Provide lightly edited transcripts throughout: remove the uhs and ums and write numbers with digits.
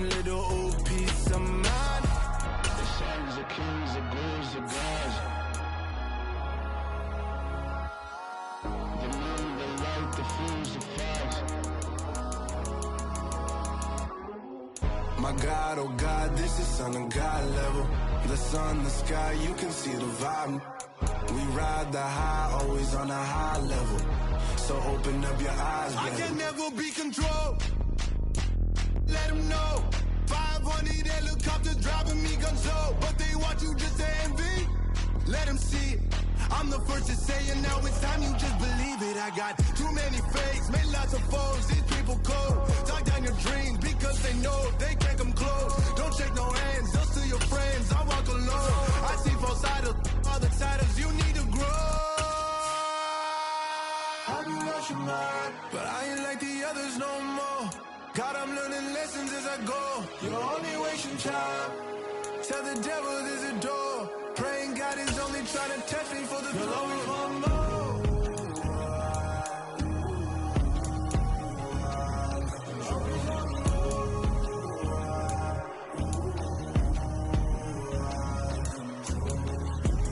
one little old piece of mind. The songs, the kings, the blues, the guys. The moon, the light, the fools, the fives. My God, oh God, this is on a God level. The sun, the sky, you can see the vibe. We ride the high, always on a high level. So open up your eyes, baby. I can never be controlled. Let them know. 500 helicopters driving me gonzo. But they want you just to envy. Let them see it. I'm the first to say it, now it's time you just believe it. I got too many fakes, made lots of foes. These people cold. Talk down your dreams because they know they can't come close. Don't shake no hands, just to your friends. I walk alone. I see false idols, other titles. You need to grow. I be lost your mind, but I ain't like the others no more. God, I'm learning lessons as I go. You're only wasting time. Tell the devil there's a door. Praying God is only trying to test me for the you'll always want more.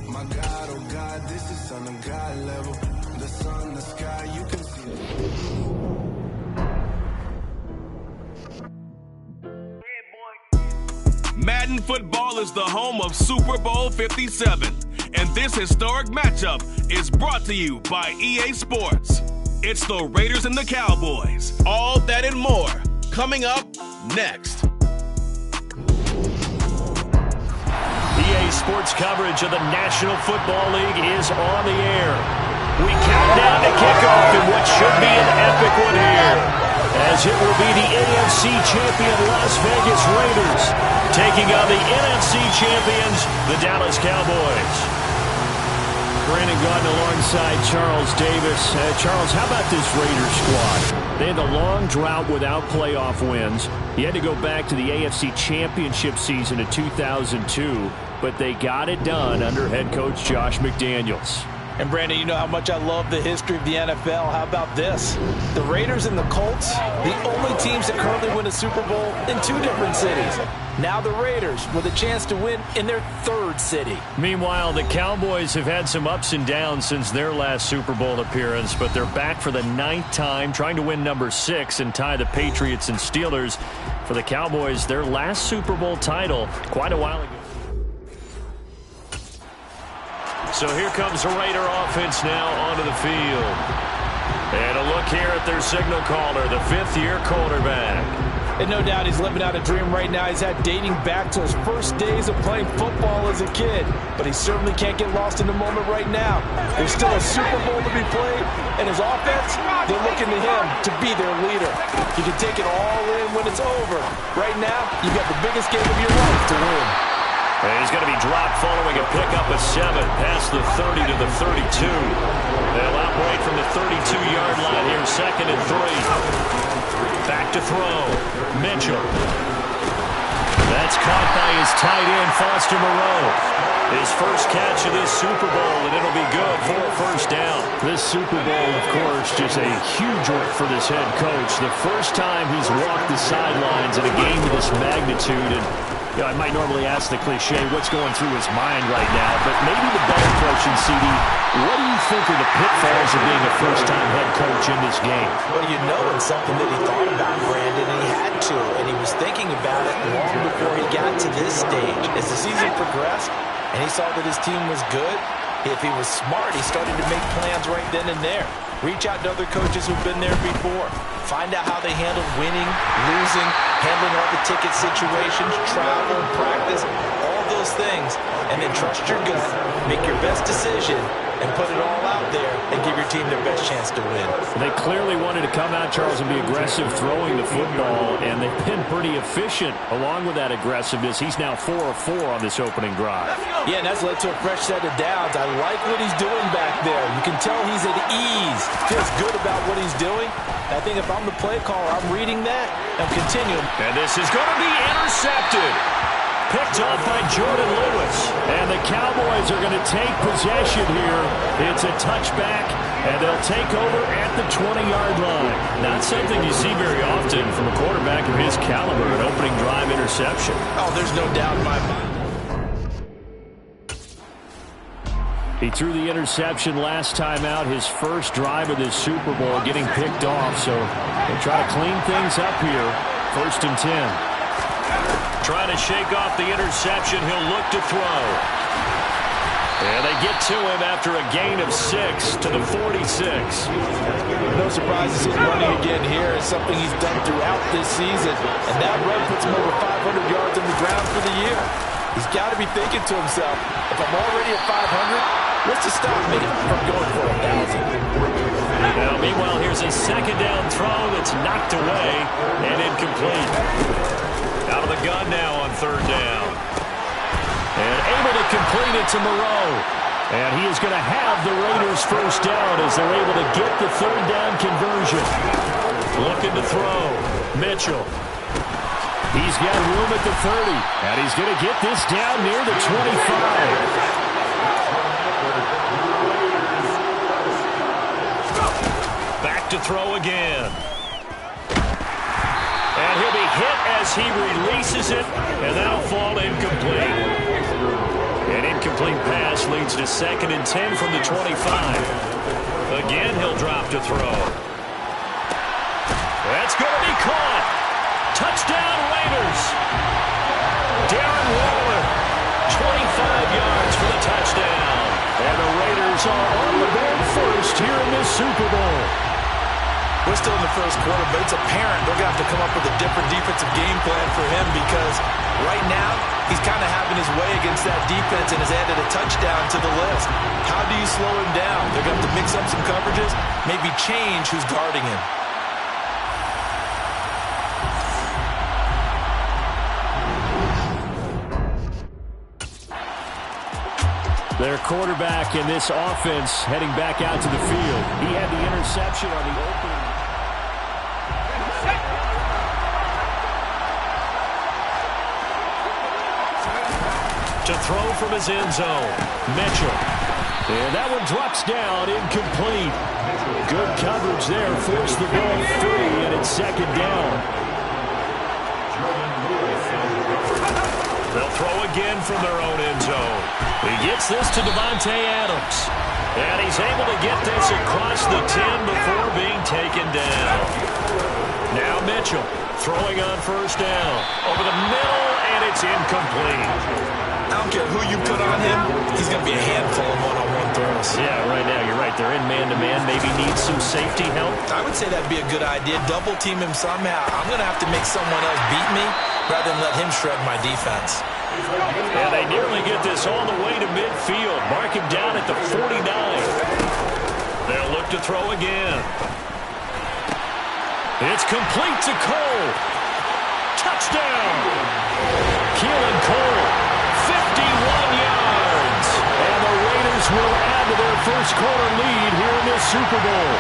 My God, oh God, this is on a God level. The sun, the sky, you can see it. Madden football is the home of Super Bowl 57, and this historic matchup is brought to you by EA Sports. It's the Raiders and the Cowboys. All that and more coming up next. EA Sports coverage of the National Football League is on the air. We count down to kickoff in what should be an epic one here, as it will be the AFC champion Las Vegas Raiders taking on the NFC champions, the Dallas Cowboys. Brandon Gaudin alongside Charles Davis. Charles, how about this Raiders squad? They had a long drought without playoff wins. You had to go back to the AFC championship season of 2002, but they got it done under head coach Josh McDaniels. And Brandon, you know how much I love the history of the NFL. How about this? The Raiders and the Colts, the only teams that currently win a Super Bowl in two different cities. Now the Raiders with a chance to win in their third city. Meanwhile, the Cowboys have had some ups and downs since their last Super Bowl appearance, but they're back for the 9th time, trying to win number 6 and tie the Patriots and Steelers. For the Cowboys, their last Super Bowl title quite a while ago. So here comes the Raider offense now onto the field. And a look here at their signal caller, the 5th-year quarterback. And no doubt he's living out a dream right now. He's had dating back to his first days of playing football as a kid. But he certainly can't get lost in the moment right now. There's still a Super Bowl to be played, and his offense, they're looking to him to be their leader. You can take it all in when it's over. Right now, you've got the biggest game of your life to win. And he's going to be dropped following a pickup of 7 past the 30 to the 32. They'll operate from the 32-yard line here, 2nd and 3. Back to throw. Mitchell. That's caught by his tight end, Foster Moreau. His first catch of this Super Bowl, and it'll be good for a first down. This Super Bowl, of course, just a huge one for this head coach. The first time he's walked the sidelines in a game of this magnitude, and you know, I might normally ask the cliche, what's going through his mind right now, but maybe the better question, CD, what do you think are the pitfalls of being a first-time head coach in this game? Well, you know it's something that he thought about, Brandon, and he had to, and he was thinking about it long before he got to this stage. As the season progressed, and he saw that his team was good, if he was smart, he started to make plans right then and there. Reach out to other coaches who've been there before. Find out how they handled winning, losing, handling all the ticket situations, travel, practice, all those things. And then trust your gut, make your best decision, and put it all out there and give your team their best chance to win. They clearly wanted to come out, Charles, and be aggressive throwing the football, and they've been pretty efficient along with that aggressiveness. He's now 4 of 4 on this opening drive. Yeah, and that's led to a fresh set of downs. I like what he's doing back there. You can tell he's at ease, feels good about what he's doing. I think if I'm the play caller, I'm reading that and continuing. And this is going to be intercepted. Picked off by Jordan Lewis. And the Cowboys are going to take possession here. It's a touchback And they'll take over at the 20-yard line. Not something you see very often from a quarterback of his caliber, an opening drive interception. Oh, there's no doubt in my mind. He threw the interception last time out, his first drive of this Super Bowl, getting picked off. So they'll try to clean things up here. 1st and 10. Trying to shake off the interception. He'll look to throw. And they get to him after a gain of 6 to the 46. No surprises he's running again here. It's something he's done throughout this season. And that run puts him over 500 yards on the ground for the year. He's got to be thinking to himself, if I'm already at 500, what's to stop me from going for 1,000? Now, meanwhile, here's a 2nd down throw that's knocked away and incomplete. Out of the gun now on 3rd down. And able to complete it to Moreau. And he is going to have the Raiders' 1st down as they're able to get the 3rd down conversion. Looking to throw. Mitchell. He's got room at the 30. And he's going to get this down near the 25. To throw again. And he'll be hit as he releases it, and that'll fall incomplete. An incomplete pass leads to 2nd and 10 from the 25. Again, he'll drop to throw. That's going to be caught. Touchdown, Raiders. Darren Waller, 25 yards for the touchdown. And the Raiders are on the board first here in this Super Bowl. We're still in the 1st quarter, but it's apparent they're going to have to come up with a different defensive game plan for him because right now he's kind of having his way against that defense and has added a touchdown to the list. How do you slow him down? They're going to have to mix up some coverages, maybe change who's guarding him. Their quarterback in this offense heading back out to the field. He had the interception on the opening. To throw from his end zone. Mitchell. And that one drops down, incomplete. Good coverage there. Forced the ball free, and it's 2nd down. They'll throw again from their own end zone. He gets this to Devontae Adams. And he's able to get this across the 10 before being taken down. Now Mitchell throwing on 1st down. Over the middle, and it's incomplete. I don't care who you put on him, he's going to be a handful of one-on-one throws. Yeah, right now, you're right. They're in man-to-man. Maybe need some safety help. I would say that'd be a good idea. Double team him somehow. I'm going to have to make someone else beat me rather than let him shred my defense. And they nearly get this all the way to midfield. Mark him down at the 49. They'll look to throw again. It's complete to Cole. Touchdown. Keelan Cole, 51 yards. And the Raiders will add to their 1st quarter lead here in this Super Bowl.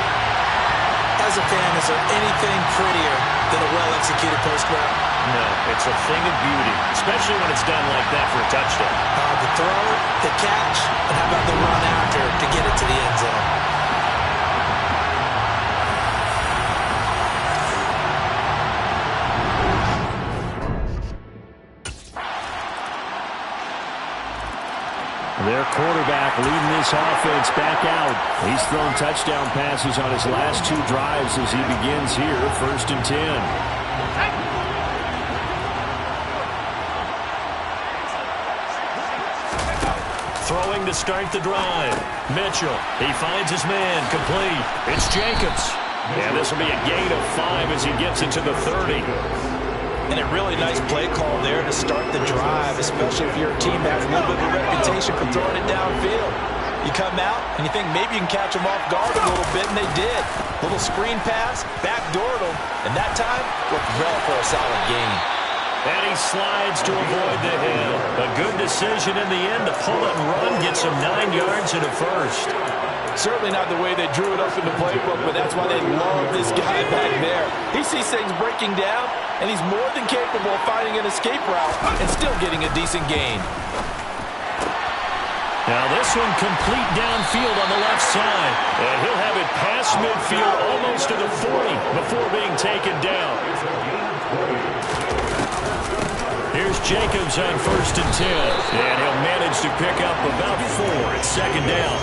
As a fan, is there anything prettier than a well-executed post route? No, it's a thing of beauty, especially when it's done like that for a touchdown. The throw, the catch, and how about the run after to get it to the end zone? Their quarterback leading this offense back out. He's thrown touchdown passes on his last 2 drives as he begins here, 1st and 10. Throwing to start the drive. Mitchell, he finds his man, complete. It's Jacobs. And this will be a gain of 5 as he gets it to the 30. And a really nice play call there to start the drive, especially if your team has a little bit of a reputation for throwing it downfield. You come out and you think maybe you can catch them off guard a little bit, and they did. Little screen pass, backdoored them, and that time worked well for a solid gain. And he slides to avoid the hit. A good decision in the end to pull it and run, gets him 9 yards and a 1st. Certainly not the way they drew it up in the playbook, but that's why they love this guy back there. He sees things breaking down, and he's more than capable of finding an escape route and still getting a decent gain. Now this one complete downfield on the left side. And he'll have it past midfield almost to the 40 before being taken down. Here's Jacobs on 1st and 10. And he'll manage to pick up about 4 at 2nd down.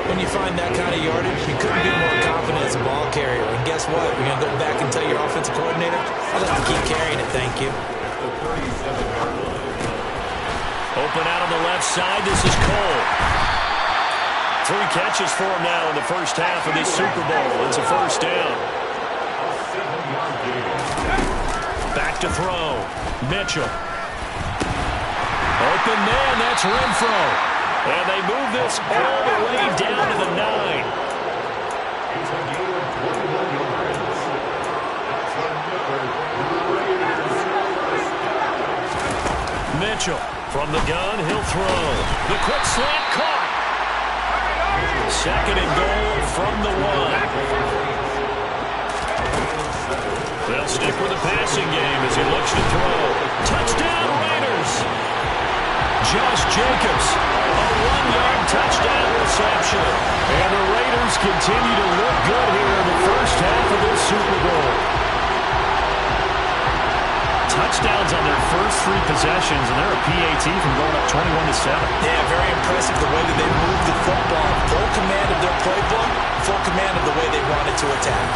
When you find that kind of yardage, you couldn't be more confident as a ball carrier. And guess what? You're going to go back and tell your offensive coordinator, I'll let you keep carrying it, thank you. Open out on the left side. This is Cole. 3 catches for him now in the first half of this Super Bowl. It's a 1st down. Back to throw. Mitchell. Open man. That's Renfro. And they move this all the way down to the 9. Mitchell. From the gun, he'll throw. The quick slant caught. 2nd and goal from the 1. They'll stick with the passing game as he looks to throw. Touchdown, Raiders. Josh Jacobs, a 1-yard touchdown reception. And the Raiders continue to look good here in the first half of this Super Bowl. Touchdowns on their first 3 possessions, and they're a PAT from going up 21-7. Yeah, very impressive the way that they moved the football. Full command of their playbook, full command of the way they wanted to attack.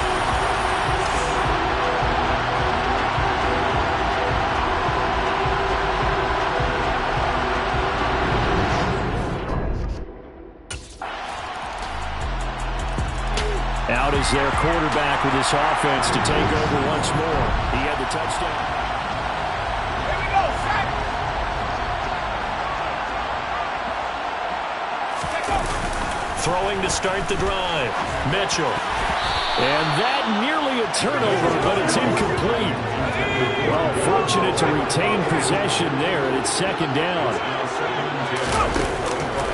Out is their quarterback with this offense to take over once more. He had the touchdown. Throwing to start the drive. Mitchell. And that nearly a turnover, but it's incomplete. Well, fortunate to retain possession there, and it's 2nd down.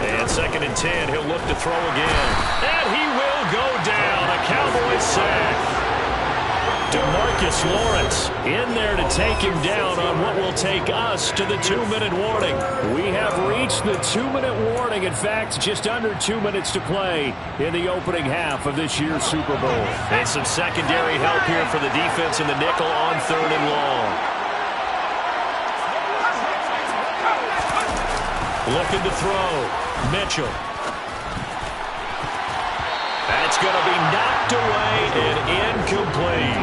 And 2nd and 10, he'll look to throw again. And he will go down. A Cowboys sack. DeMarcus Lawrence in there to take him down on what will take us to the 2-minute warning. We have reached the 2-minute warning. In fact, just under 2 minutes to play in the opening half of this year's Super Bowl. And some secondary help here for the defense in the nickel on 3rd and long. Looking to throw. Mitchell. That's going to be knocked away and incomplete.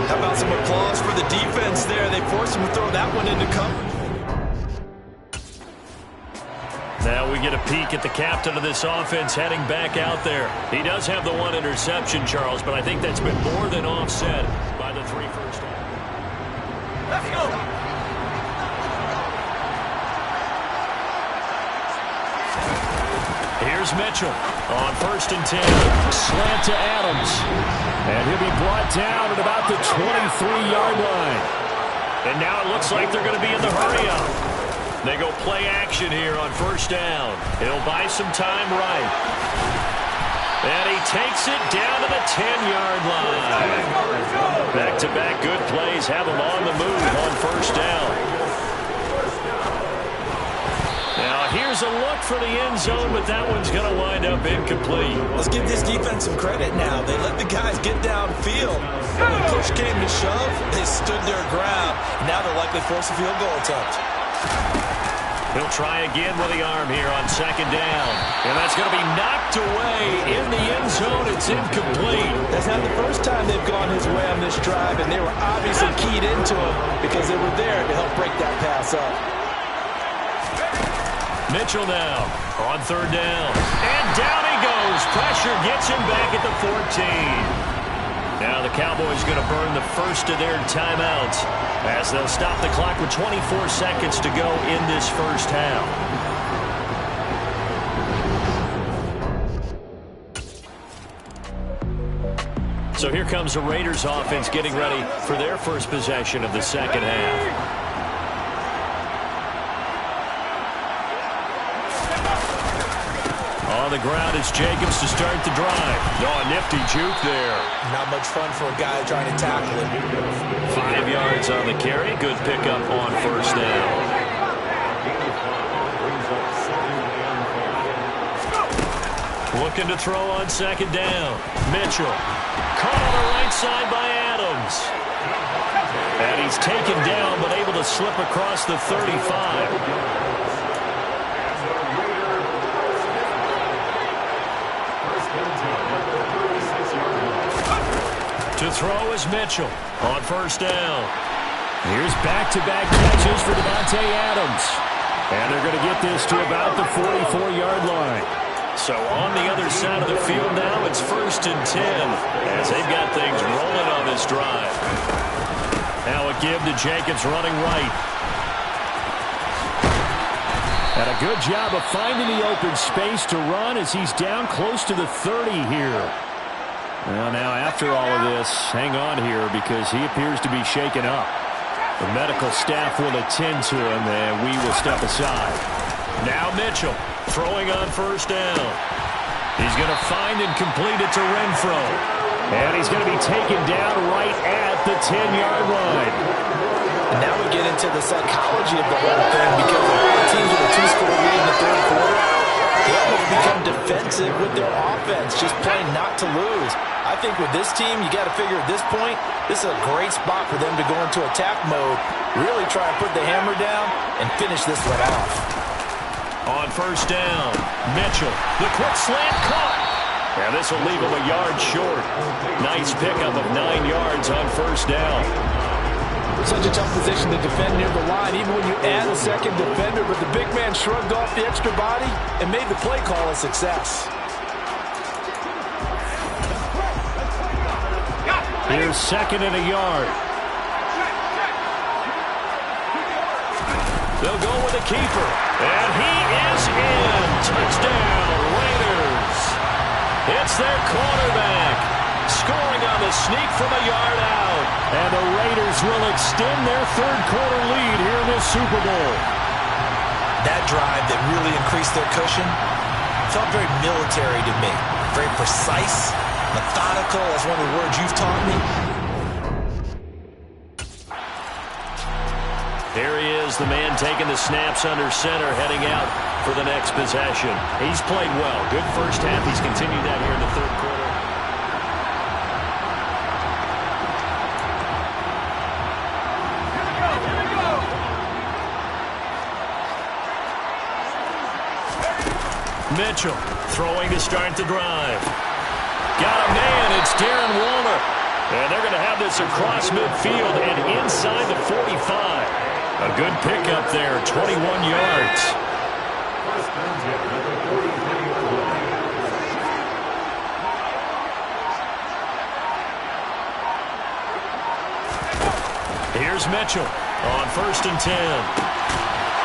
How about some applause for the defense there? They forced him to throw that one into coverage. Now we get a peek at the captain of this offense heading back out there. He does have the 1 interception, Charles, but I think that's been more than offset by the 3 first downs. Let's go! Here's Mitchell on 1st and 10. Slant to Adams. And he'll be brought down at about the 23-yard line. And now it looks like they're going to be in the hurry-up. They go play action here on 1st down. He'll buy some time right. And he takes it down to the 10-yard line. Back-to-back good plays have him on the move on 1st down. Now, here's a look for the end zone, but that one's going to wind up incomplete. Let's give this defense some credit now. They let the guys get downfield. When push came to shove, they stood their ground. Now they'll likely force a field goal attempt. He'll try again with the arm here on 2nd down. And that's going to be knocked away in the end zone. It's incomplete. That's not the first time they've gone his way on this drive, and they were obviously keyed into him because they were there to help break that pass up. Mitchell now on 3rd down. And down he goes. Pressure gets him back at the 14. Now the Cowboys going to burn the first of their timeouts as they'll stop the clock with 24 seconds to go in this first half. So here comes the Raiders offense getting ready for their first possession of the second half. On the ground, it's Jacobs to start the drive. Oh, a nifty juke there. Not much fun for a guy trying to tackle him. 5 yards on the carry. Good pickup on 1st down. Looking to throw on second down. Mitchell. Caught on the right side by Adams. And he's taken down, but able to slip across the 35. To throw is Mitchell on first down. Here's back-to-back catches for Davante Adams. And they're going to get this to about the 44-yard line. So on the other side of the field now, it's 1st and 10 as they've got things rolling on this drive. Now a give to Jacobs running right. And a good job of finding the open space to run as he's down close to the 30 here. Well, now after all of this, hang on here because he appears to be shaken up. The medical staff will attend to him, and we will step aside. Now Mitchell throwing on first down. He's going to find and complete it to Renfro. And he's going to be taken down right at the 10-yard line. And now we get into the psychology of the whole thing because a lot of teams with a 2-score lead in the third quarter, they almost become defensive with their offense, just playing not to lose. I think with this team, you got to figure at this point, this is a great spot for them to go into attack mode, really try and put the hammer down and finish this one off. On first down, Mitchell, the quick slant caught. And this will leave him a yard short. Nice pickup of 9 yards on first down. Such a tough position to defend near the line, even when you add a second defender, but the big man shrugged off the extra body and made the play call a success. Here's 2nd and a yard. They'll go with a keeper. And he is in. Touchdown, Raiders. It's their quarterback. Scoring on the sneak from a yard out. And the Raiders will extend their third quarter lead here in this Super Bowl. That drive that really increased their cushion felt very military to me. Very precise, methodical. That's one of the words you've taught me. Here he is, the man taking the snaps under center, heading out for the next possession. He's played well. Good first half. He's continued that here in the third quarter. Mitchell throwing to start the drive. Got a man. It's Darren Waller. And they're going to have this across midfield and inside the 45. A good pickup there, 21 yards. Here's Mitchell on 1st and 10.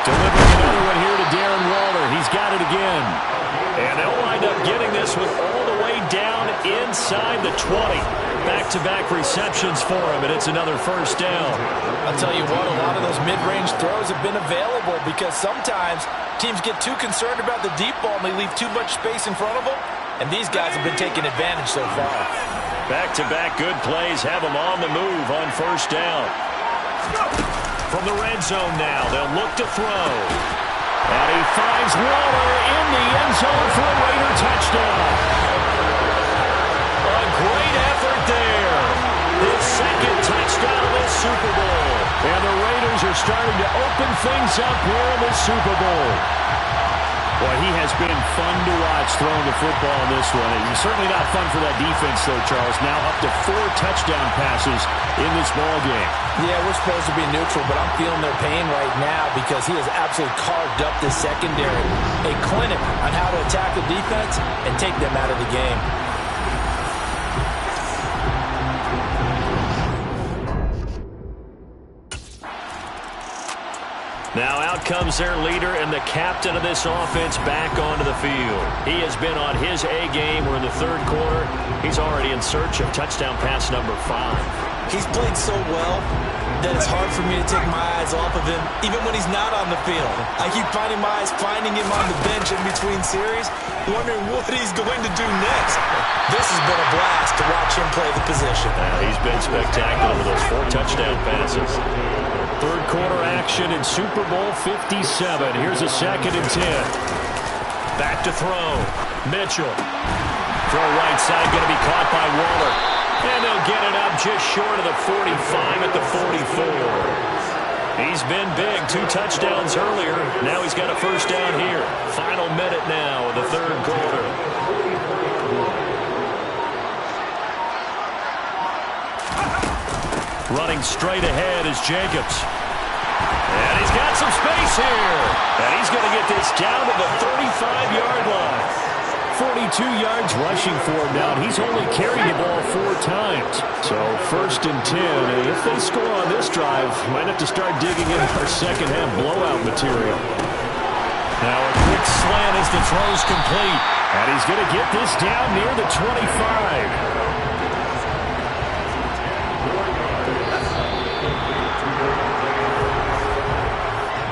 Delivering another one here to Darren Waller. He's got it again. And they'll wind up getting this one all the way down inside the 20. Back-to-back receptions for him, and it's another first down. I'll tell you what, a lot of those mid-range throws have been available because sometimes teams get too concerned about the deep ball and they leave too much space in front of them, and these guys have been taking advantage so far. Back-to-back good plays have them on the move on first down. From the red zone now, they'll look to throw. And he finds Waller in the end zone for a Raider touchdown. A great effort there. His second touchdown of this Super Bowl. And the Raiders are starting to open things up here in the Super Bowl. Well, he has been fun to watch throwing the football in this one. He's certainly not fun for that defense, though, Charles. Now up to 4 touchdown passes in this ball game. Yeah, we're supposed to be neutral, but I'm feeling their pain right now because he has absolutely carved up the secondary. A clinic on how to attack the defense and take them out of the game. Now out comes their leader and the captain of this offense back onto the field. He has been on his A game. We're in the third quarter. He's already in search of touchdown pass number 5. He's played so well that it's hard for me to take my eyes off of him, even when he's not on the field. I keep finding my eyes finding him on the bench in between series, wondering what he's going to do next. This has been a blast to watch him play the position. He's been spectacular with those 4 touchdown passes. Third quarter action in Super Bowl 57. Here's a 2nd and 10. Back to throw. Mitchell. Throw right side, going to be caught by Waller. And they'll get it up just short of the 45 at the 44. He's been big. 2 touchdowns earlier. Now he's got a first down here. Final minute now of the third quarter. Running straight ahead is Jacobs. And he's got some space here. And he's going to get this down to the 35-yard line. 42 yards rushing for him now. He's only carried the ball 4 times. So 1st and 10. And if they score on this drive, might have to start digging in our second-half blowout material. Now a quick slant as the throw's complete. And he's going to get this down near the 25.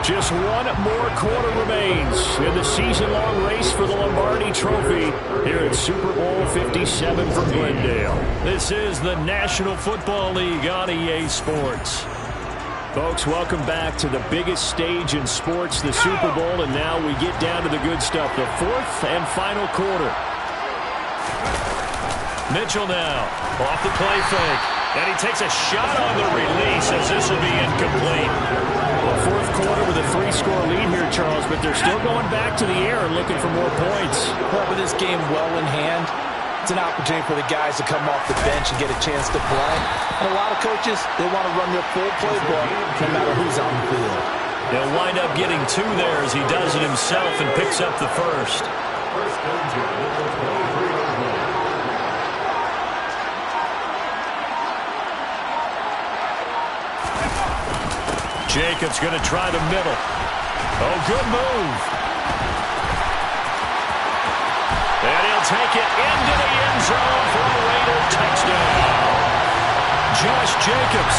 Just 1 more quarter remains in the season-long race for the Lombardi Trophy here at Super Bowl 57 from Glendale. This is the National Football League on EA Sports. Folks, welcome back to the biggest stage in sports, the Super Bowl, and now we get down to the good stuff, the 4th and final quarter. Mitchell now, off the play fake, and he takes a shot on the release as this will be incomplete. Well, 4th quarter with a 3-score lead here, Charles, but they're still going back to the air and looking for more points. Well, with this game well in hand, it's an opportunity for the guys to come off the bench and get a chance to play. And a lot of coaches, they want to run their full playbook no matter who's on the field. He'll wind up getting 2 there as he does it himself and picks up the first. Jacobs going to try the middle. Oh, good move. And he'll take it into the end zone for a Raider touchdown. Josh Jacobs,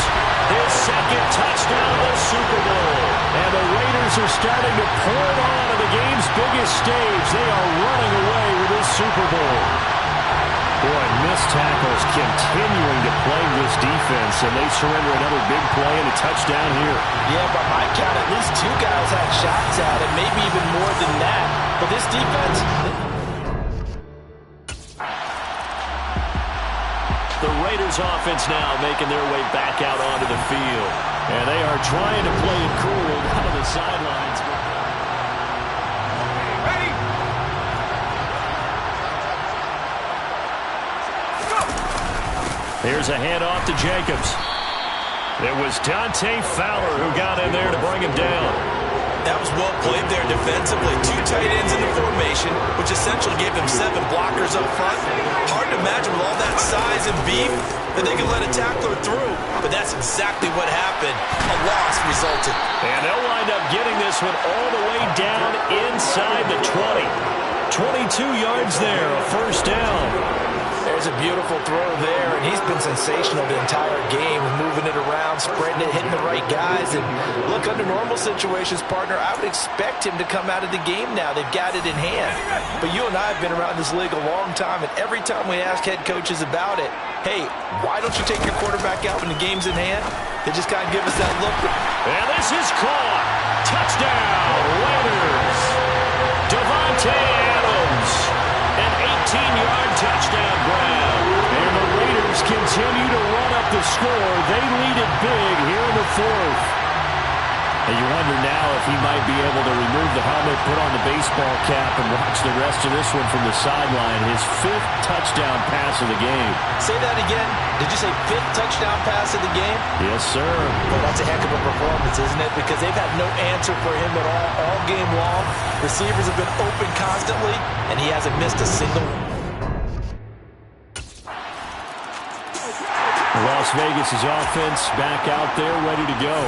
his 2nd touchdown of the Super Bowl. And the Raiders are starting to pour it on to the game's biggest stage. They are running away with this Super Bowl. Boy, missed tackles continuing to plague this defense, and they surrender another big play and a touchdown here. Yeah, by my count, at least 2 guys had shots at it, maybe even more than that. But this defense... The Raiders offense now making their way back out onto the field. And they are trying to play it cool out of the sidelines. Here's a handoff to Jacobs. It was Dante Fowler who got in there to bring him down. That was well played there defensively. 2 tight ends in the formation, which essentially gave them 7 blockers up front. Hard to imagine with all that size and beef that they could let a tackler through. But that's exactly what happened. A loss resulted. And they'll wind up getting this one all the way down inside the 20. 22 yards there, a first down. There's a beautiful throw there, and he's been sensational the entire game, moving it around, spreading it, hitting the right guys. And look, under normal situations, partner, I would expect him to come out of the game now. They've got it in hand. But you and I have been around this league a long time, and every time we ask head coaches about it, hey, why don't you take your quarterback out when the game's in hand? They just kind of give us that look. And this is caught. Touchdown, Raiders. Devontae Adams. An 18-yard touchdown grab. And the Raiders continue to run up the score. They lead it big here in the 4th. And you wonder now if he might be able to remove the helmet, put on the baseball cap, and watch the rest of this one from the sideline. His 5th touchdown pass of the game. Say that again. Did you say 5th touchdown pass of the game? Yes, sir. Well, that's a heck of a performance, isn't it? Because they've had no answer for him at all game long. Receivers have been open constantly, and he hasn't missed a single one. Las Vegas' offense back out there ready to go.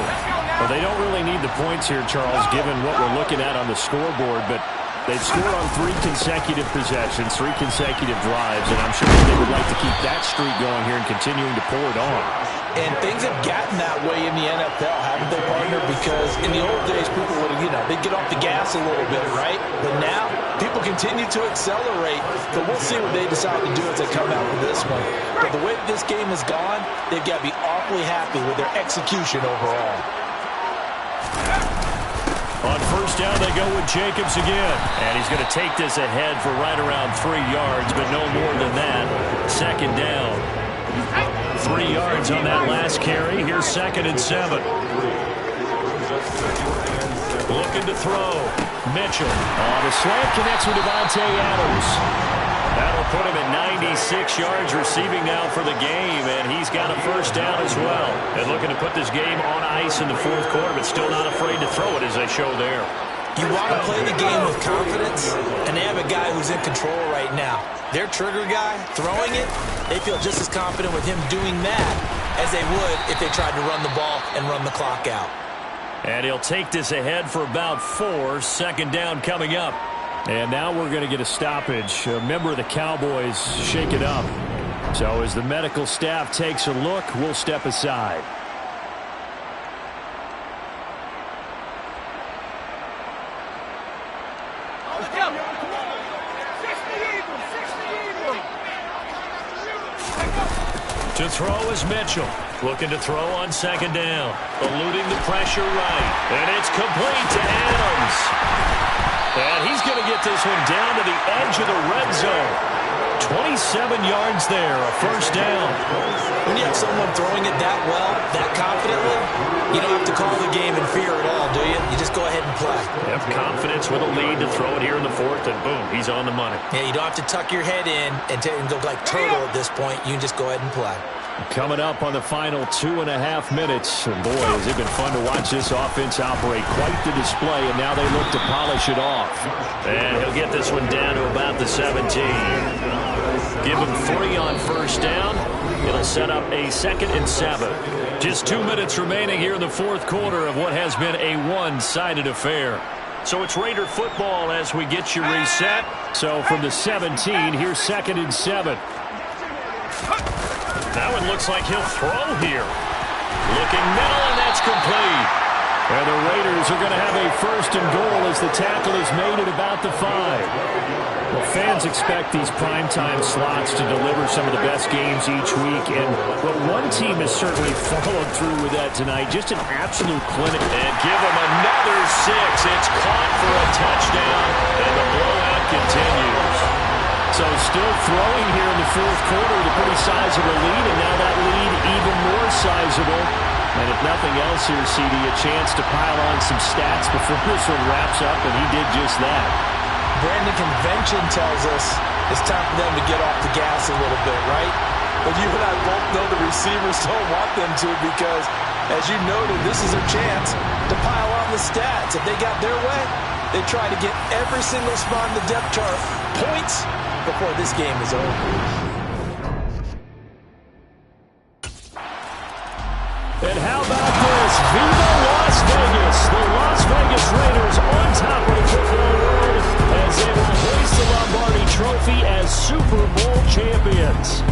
Well, they don't really need the points here, Charles, given what we're looking at on the scoreboard, but they've scored on 3 consecutive possessions, 3 consecutive drives, and I'm sure they would like to keep that streak going here and continuing to pour it on. And things have gotten that way in the NFL, haven't they, partner? Because in the old days, people would, they'd get off the gas a little bit, right? But now, people continue to accelerate. But we'll see what they decide to do as they come out with this one. But the way this game has gone, they've got to be awfully happy with their execution overall. On first down, they go with Jacobs again. And he's going to take this ahead for right around 3 yards, but no more than that. Second down. 3 yards on that last carry. Here's 2nd and 7. Looking to throw. Mitchell. The slant connects with Devontae Adams. That'll put him at 96 yards receiving now for the game, and he's got a first down as well. And looking to put this game on ice in the 4th quarter, but still not afraid to throw it as they show there. You want to play the game with confidence, and they have a guy who's in control right now. Their trigger guy, throwing it, they feel just as confident with him doing that as they would if they tried to run the ball and run the clock out. And he'll take this ahead for about 4. Second down coming up. And now we're going to get a stoppage. A member of the Cowboys shake it up. So as the medical staff takes a look, we'll step aside. To throw is Mitchell. Looking to throw on second down. Eluding the pressure right. And it's complete to Adams. And he's going to get this one down to the edge of the red zone. 27 yards there, a first down. When you have someone throwing it that well, that confidently, you don't have to call the game in fear at all, do you? You just go ahead and play. Have confidence with a lead to throw it here in the 4th, and boom, he's on the money. Yeah, you don't have to tuck your head in and go like turtle at this point. You can just go ahead and play. Coming up on the final 2.5 minutes. And boy, has it been fun to watch this offense operate. Quite the display, and now they look to polish it off. And he'll get this one down to about the 17. Give him 3 on first down. It'll set up a 2nd and 7. Just 2 minutes remaining here in the 4th quarter of what has been a one-sided affair. So it's Raider football as we get you reset. So from the 17, here's 2nd and 7. Now it looks like he'll throw here. Looking middle, and that's complete. And the Raiders are going to have a 1st and goal as the tackle is made at about the 5. Well, fans expect these primetime slots to deliver some of the best games each week. And well, one team has certainly followed through with that tonight. Just an absolute clinic. And give them another 6. It's caught for a touchdown, and the blowout continues. So still throwing here in the 4th quarter with a pretty sizable lead, and now that lead even more sizable. And if nothing else here, CD, a chance to pile on some stats before this one wraps up, and he did just that. Brandon, convention tells us it's time for them to get off the gas a little bit, right? But you and I both know the receivers don't want them to because, as you noted, this is their chance to pile on the stats. If they got their way, they try to get every single spot in the depth chart points before this game is over. And how about this? Viva Las Vegas! The Las Vegas Raiders on top of the football world as they will hoist the Lombardi Trophy as Super Bowl champions.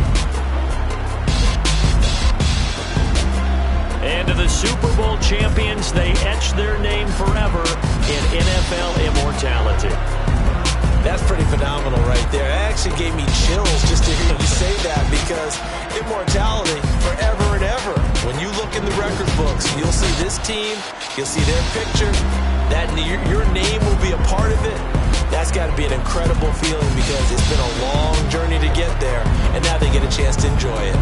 And to the Super Bowl champions, they etch their name forever in NFL immortality. That's pretty phenomenal right there. It actually gave me chills just to hear you say that because immortality forever and ever. When you look in the record books, you'll see this team, you'll see their picture, that your name will be a part of it. That's got to be an incredible feeling because it's been a long journey to get there, and now they get a chance to enjoy it.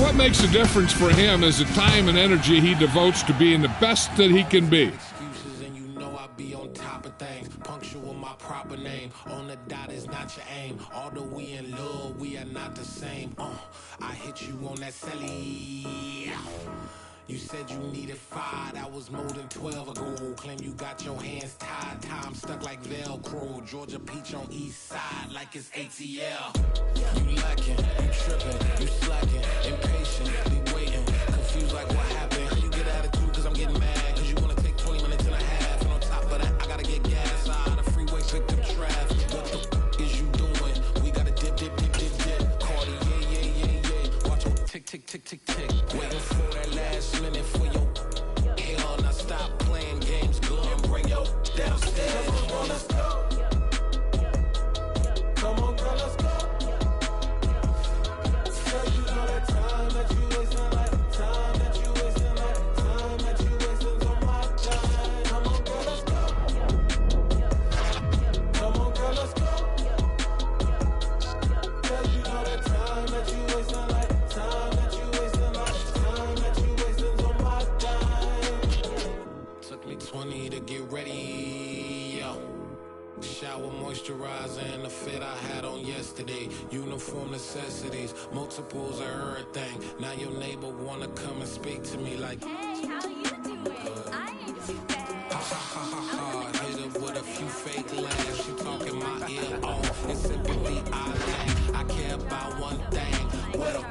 what makes the difference for him is the time and energy he devotes to being the best that he can be. Excuses and you know I be on top of things. Punctual with my proper name. On the dot is not your aim. Although we in love, we are not the same. I hit you on that celly. You said you needed 5, that was more than 12 ago. Claim you got your hands tied, time stuck like Velcro. Georgia Peach on east side like it's ATL. You lacking, you tripping, you slacking, impatient, be waiting, confused like what happened. You get attitude cause I'm getting mad, cause you wanna take 20 minutes and a half. And on top of that, I gotta get gas out of the freeway, pick up traffic. What the is you doing? We gotta dip, dip, dip, dip, dip. Cardi, yeah. Watch your tick, tick, tick, tick, tick. Waiting for that last minute for your hell. Now stop playing games, go and bring your downstairs. Come on, let's go. Come on, girl, let's go. Tell you all that time that you wasting, like time that you wasting, like time that you wasting on my time. Come on, girl, let's go. Come on, girl, let's go. Tell you all that time that you wasting, like time that you wasting, like time that you wasting on my time. Took me 20 to get ready, yo. Shower moisturizer and the fit I had on yesterday. Uniform necessities, multiples of everything. Now your neighbor wanna come and speak to me like, Hey, how you doing? I ain't too bad. ha ha ha ha. Hit her with a few fake laughs. She talking my ear off. In sympathy I lack. I care about one thing. What up?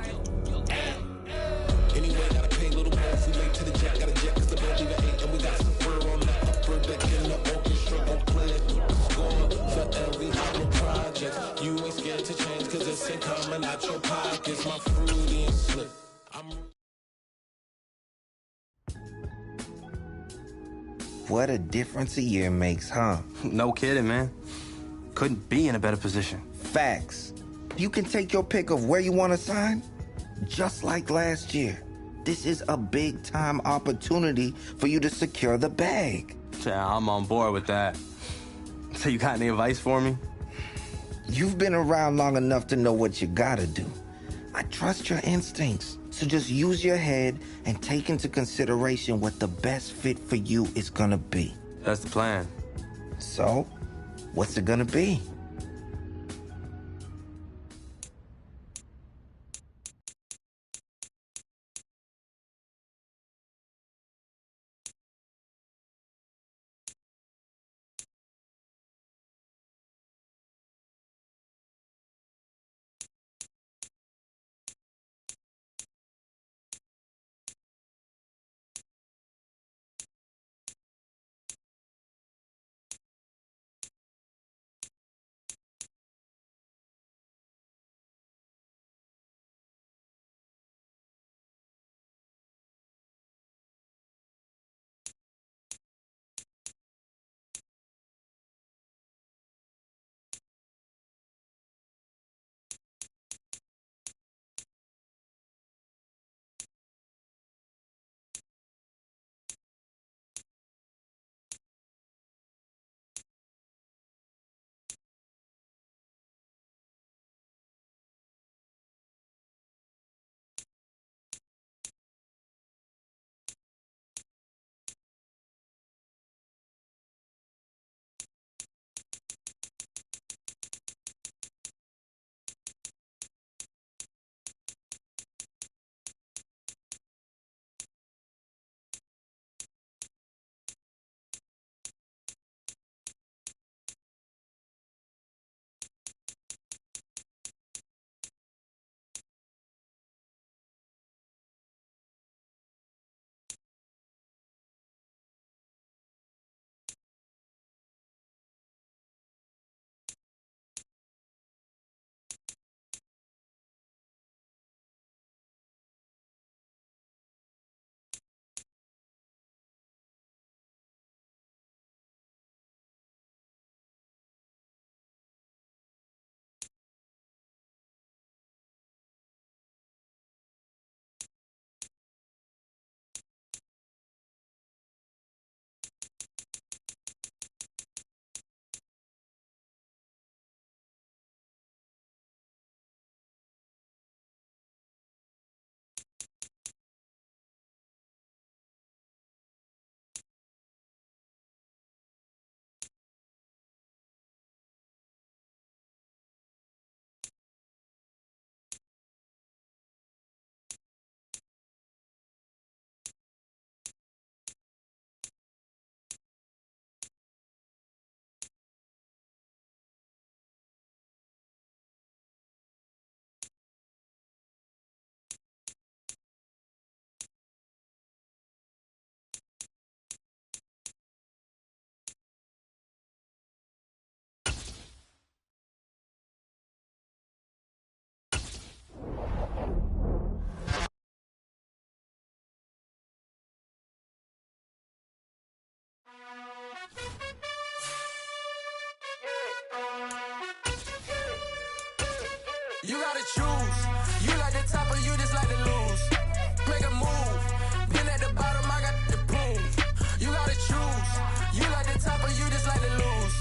Anyway, gotta pay a little more if we late to the jet. Got a jet cause the boat leave at 8. And we got some fur on the upper deck in the orchestra. Gon' play it. Score for every album project. You ain't scared to change cause it's ain't coming out your pockets. My fruity and slip. What a difference a year makes, huh? No kidding, man. Couldn't be in a better position. Facts. You can take your pick of where you want to sign. Just like last year, this is a big-time opportunity for you to secure the bag. Yeah, I'm on board with that. So you got any advice for me? You've been around long enough to know what you gotta do. I trust your instincts. So just use your head and take into consideration what the best fit for you is gonna be. That's the plan. So, what's it gonna be? You gotta choose. You like the top or you just like to lose. Make a move. Been at the bottom, I got the proof. You gotta choose. You like the top or you just like to lose.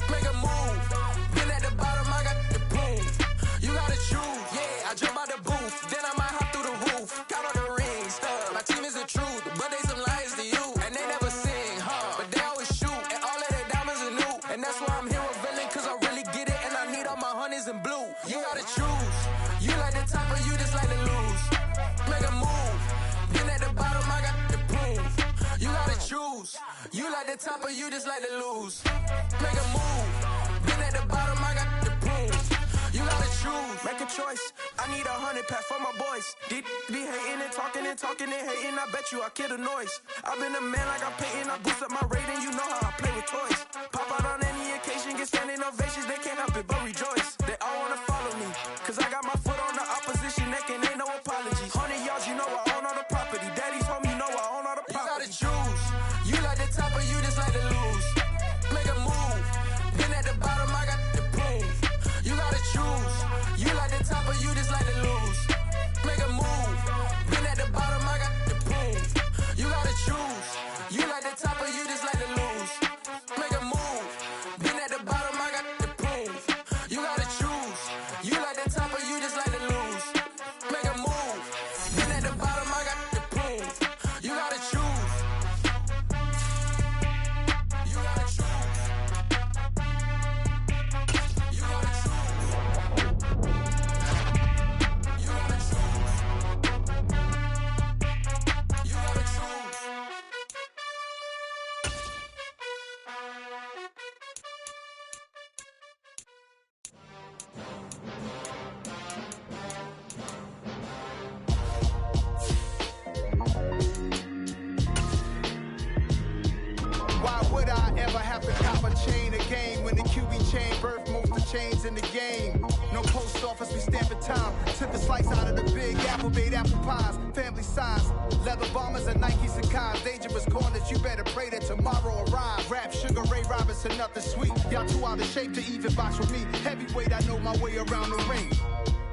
Make a move. Been at the bottom, I got the proof. You gotta choose. Yeah, I jump out the booth. Then I might hop through the roof. Count on the rings. My team is the truth, but they some liars to you. And they never sing, but they always shoot. And all of their diamonds are new. And that's why I'm here revealing, cause I really get it. And I need all my honeys in blue. You gotta choose. You like the top or you just like to lose. Make a move. Been at the bottom, I got the proof. You gotta choose. You like the top or you just like to lose. Make a move. Been at the bottom, I got the proof. You gotta choose. Make a choice. I need 100 pack for my boys. Deep be hating and talking and talking and hating. I bet you I kill the noise. I've been a man like I'm Peyton. I boost up my rating. You know how I play with toys. Pop out on any occasion, get standing ovations. They can't help it but rejoice. They all wanna follow me, cause I got my foot on the opposition neck and ain't no apologies. 100 yards, you know I own all the property. Daddy's home, you know I own all the property. You gotta choose. You like the top or you just like to lose. Make a move. Been at the bottom, I got the proof. You gotta choose. You like the top or you just like to lose. Make a move. Been at the bottom, I got the proof. You gotta choose. You like the top or you just like to lose. Make a move. Been at the bottom, I got the proof. You gotta choose. You like the top or you just like to lose. Make a move. Been at the bottom, I got the proof. You gotta choose. You gotta choose. You gotta choose. You gotta choose. You gotta choose. Why would I ever have to cop a chain a game when the QB chain birthed most of chains in the game? No post office, we stamping time. Took a slice out of the big apple, made apple pies, family size. Leather bombers and Nikes and Kais. Dangerous corners, you better pray that tomorrow arrive. Rap, Sugar Ray Robinson, nothing sweet. Y'all too out of shape to even box with me. Heavyweight, I know my way around the ring.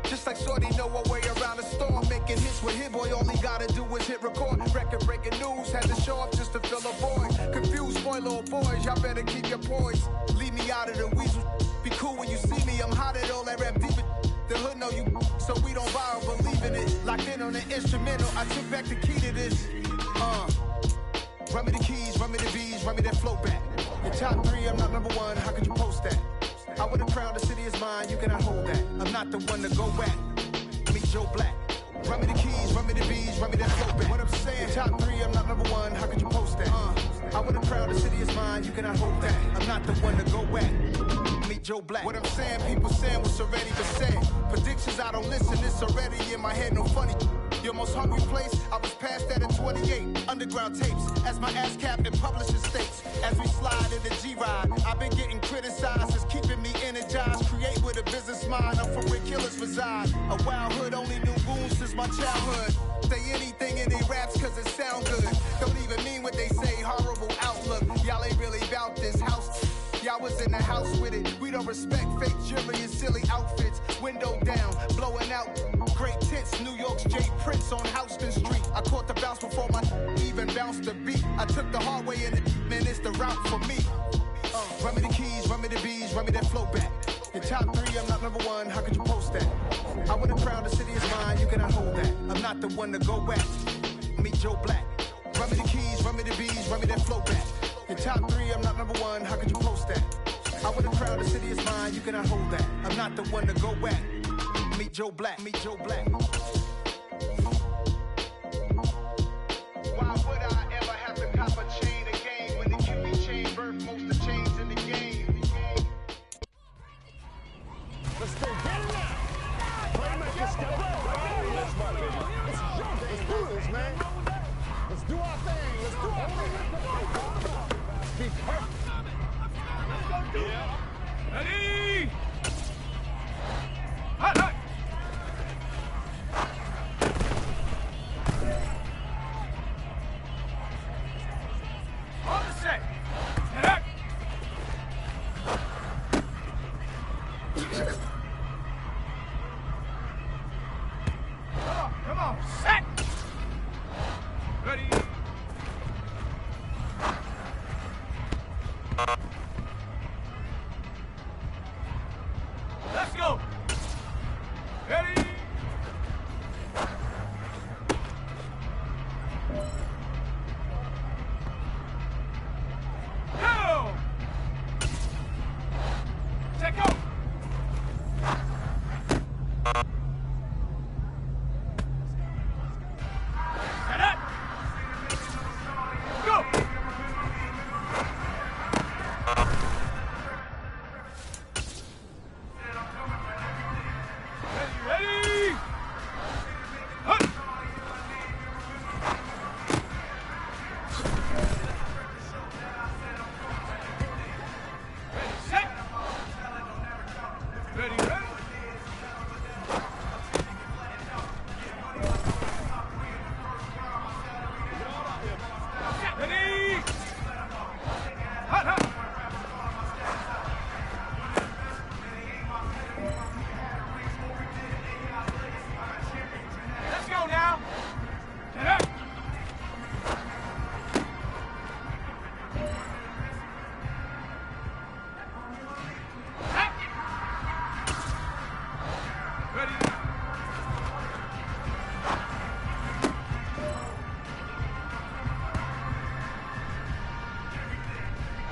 Just like Shorty know her way around the storm. Making hits with Hit Boy, all he gotta do is hit record. Record breaking news, had to show up just to fill a void. Confused boy, little boys, y'all better keep your poise. Leave me out of the weasel. Be cool when you see me, I'm hot at all that rap deep. The hood know you, so we don't borrow, believe in it. Locked in on the instrumental, I took back the key to this. Run me the keys, run me the bees, run me that flow back. Your top 3, I'm not number 1, how could you post that? I would've crowned the city is mine, you cannot hold that. I'm not the one to go back. Meet Joe Black. Run me the keys, run me the bees, run me that flow back. What I'm saying, top 3, I'm not number 1, how could you post that? I would've crowned the city is mine, you cannot hold that. I'm not the one to go back. Meet Joe Black. What I'm saying, people saying what's already been said. Predictions, I don't listen, it's already in my head, no funny. Your most hungry place, I was past that at 28. Underground tapes, as my ass cap in publishing states. As we slide in the G-Ride, I've been getting criticized, it's keeping me energized. Create with a business mind, I'm from where killers reside. A wild hood, only knew goons since my childhood. Say anything in they raps cause it sound good. Don't even mean what they say, horrible outlook. Y'all ain't really about this house. Y'all was in the house with it. We don't respect fake jewelry and silly outfits. Window down, blowing out great tits. New York's J. Prince on Houston Street. I caught the bounce before my even bounced the beat. I took the hard way in it, man, it's the route for me. Run me the keys, run me the bees, run me that flow back. Your top 3, I'm not number 1, how could you post that? I would've crowned the city is mine, you cannot hold that. I'm not the one to go back. Meet Joe Black. Run me the keys, run me the bees, run me that flow back. Your top 3, I'm not number 1, how could you post that? I would've crowned the city is mine, you cannot hold that. I'm not the one to go back. Meet Joe Black, meet Joe Black. Why would I ever have to cop a chain a game when the QB chain birthed most of the chains in the game? Let's go get it now. Playmaker step up. Let's do this, man. Let's do our thing. Let's do our thing. Be perfect. Let's go do it. Ready? Hot, hot. On the set. Get up. Let's go. Ready? Go! Check out. Set up. Go. Ready? Hup. Ready, set. Ready, ready. Ready. Hot, hot. Let's go now. Get up. Hey. Ready.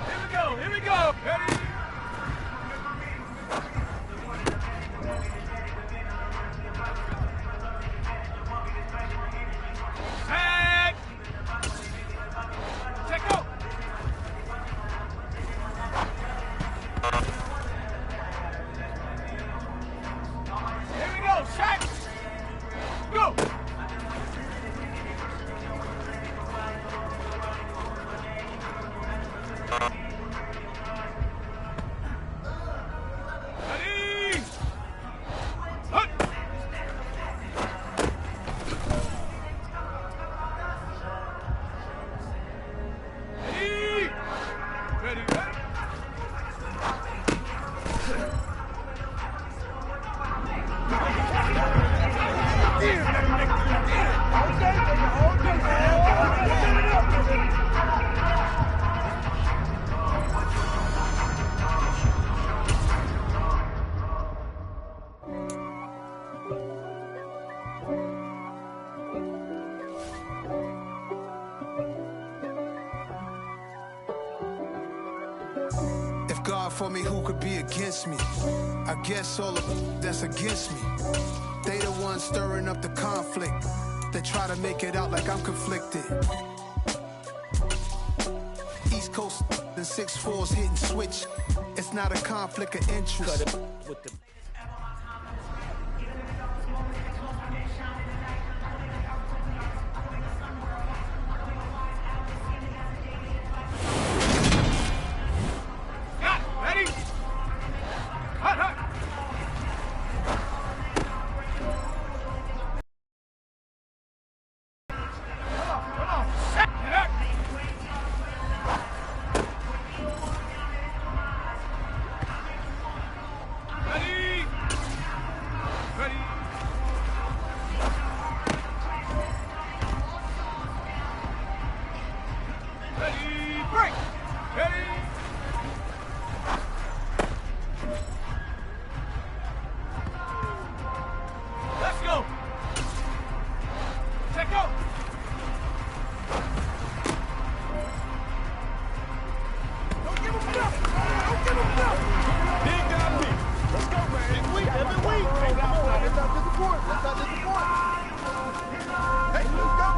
Here we go. Here we go. Ready. Tag. Check out. Here we go. Shot. Go. Ready. Hut. Ready. Ready, ready. If God for me, who could be against me? I guess all of that's against me. They the ones stirring up the conflict. They try to make it out like I'm conflicted. East Coast and 6'4's hitting switch. It's not a conflict of interest. Got it. Ready. Hot, hot. Come on. Set. Get up. Ready. Ready. Ready. Break. Ready. Let's go. Check out. Don't give him enough. Don't give him enough. Big guy week. Let's go, man. Big week, every week. Hey, come on, let's not disappoint. Let's not disappoint. Hey, let's go.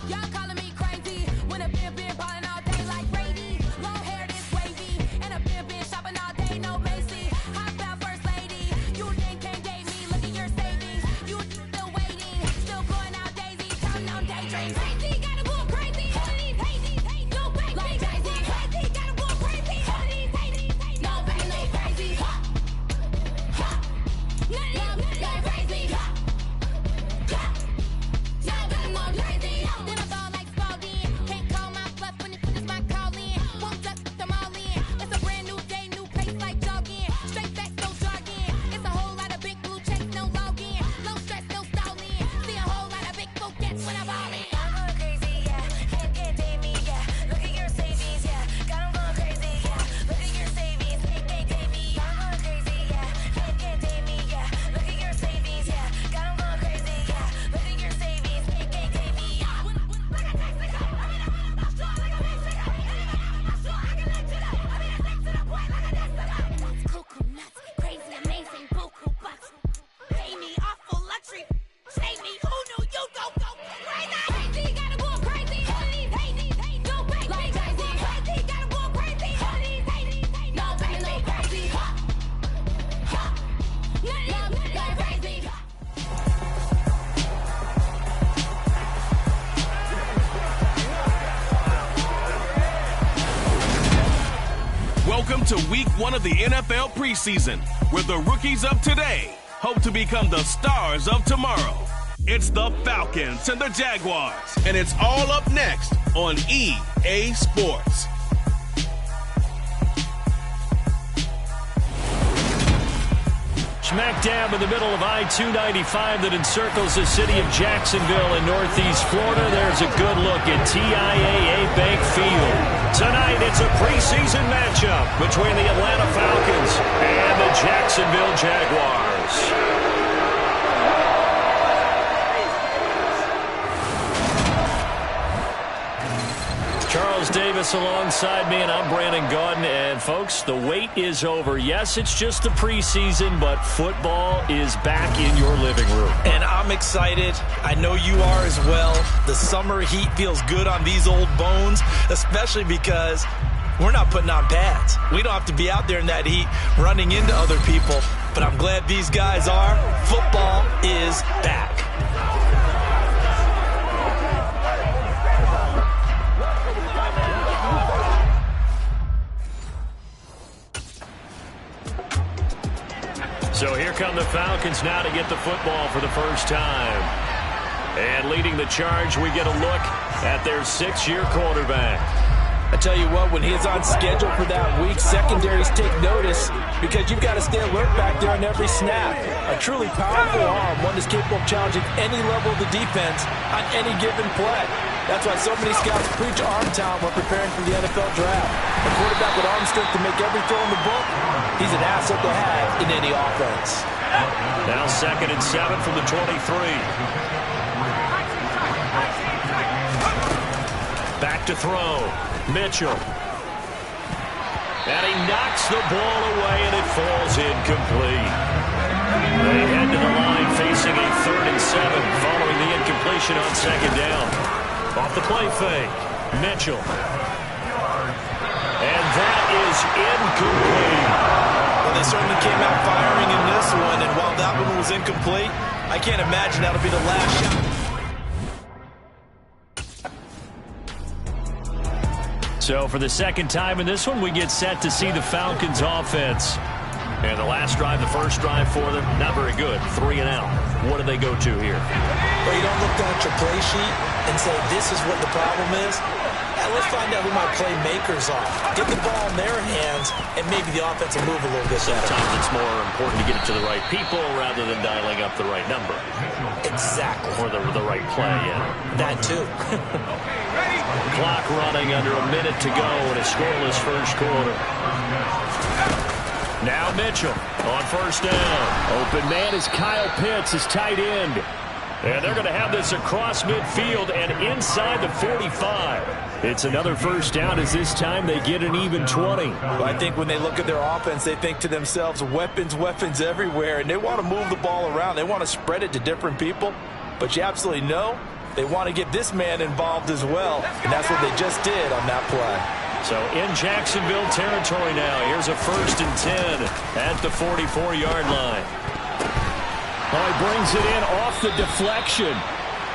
Y'all calling me crazy when a been ballin' all day like Brady. Long hair this wavy, and a been shopping all day, no Macy. Hot about first lady, you think can't date me? Look at your savings, you still waiting, still going out daisy, counting on daydreams. Crazy, gotta go crazy. All of these hazy, no baby. Like Jay-Z, crazy, gotta go crazy. All of these hazy, no baby, no crazy. None of these crazy. Yeah, better more crazy. Then I thought like Spalding, can't Welcome to week 1 of the NFL preseason, where the rookies of today hope to become the stars of tomorrow. It's the Falcons and the Jaguars, and it's all up next on EA Sports. Smack dab in the middle of I-295 that encircles the city of Jacksonville in northeast Florida. There's a good look at TIAA Bank Field. Tonight, it's a preseason matchup between the Atlanta Falcons and the Jacksonville Jaguars. Charles Davis alongside me, and I'm Brandon Gaudin. And, folks, the wait is over. Yes, it's just the preseason, but football is back in your living room. And I'm excited. I know you are as well. The summer heat feels good on these old bones, especially because we're not putting on pads. We don't have to be out there in that heat running into other people. But I'm glad these guys are. Football is back. So here come the Falcons now to get the football for the first time. And leading the charge, we get a look at their 6-year quarterback. I tell you what, when he's on schedule for that week, secondaries take notice because you've got to stay alert back there on every snap. A truly powerful arm, one that's capable of challenging any level of the defense on any given play. That's why so many scouts preach arm talent when preparing for the NFL draft. A quarterback with arm strength to make every throw in the book, he's an asset to have in any offense. Now 2nd and 7 from the 23. Back to throw. Mitchell. And he knocks the ball away, and it falls incomplete. They head to the line facing a 3rd and 7 following the incompletion on 2nd down. Off the play fake. Mitchell. And that is incomplete. Well, they certainly came out firing in this one, and while that one was incomplete, I can't imagine that'll be the last shot. So for the second time in this one, we get set to see the Falcons offense. And the last drive, the first drive for them, not very good. 3 and out. What do they go to here? Well, you don't look down at your play sheet and say, this is what the problem is. Let's find out who my playmakers are. Get the ball in their hands, and maybe the offense will move a little bit better. Sometimes it's more important to get it to the right people rather than dialing up the right number. Exactly. Or the right play, yeah. That too. Clock running under a minute to go in a scoreless first quarter. Now Mitchell on 1st down. Open man is Kyle Pitts, his tight end. And they're going to have this across midfield and inside the 45. It's another 1st down as this time they get an even 20. Well, I think when they look at their offense, they think to themselves, weapons, weapons everywhere. And they want to move the ball around. They want to spread it to different people. But you absolutely know they want to get this man involved as well. And that's what they just did on that play. So in Jacksonville territory now. Here's a 1st and 10 at the 44-yard line. Oh, he brings it in off the deflection.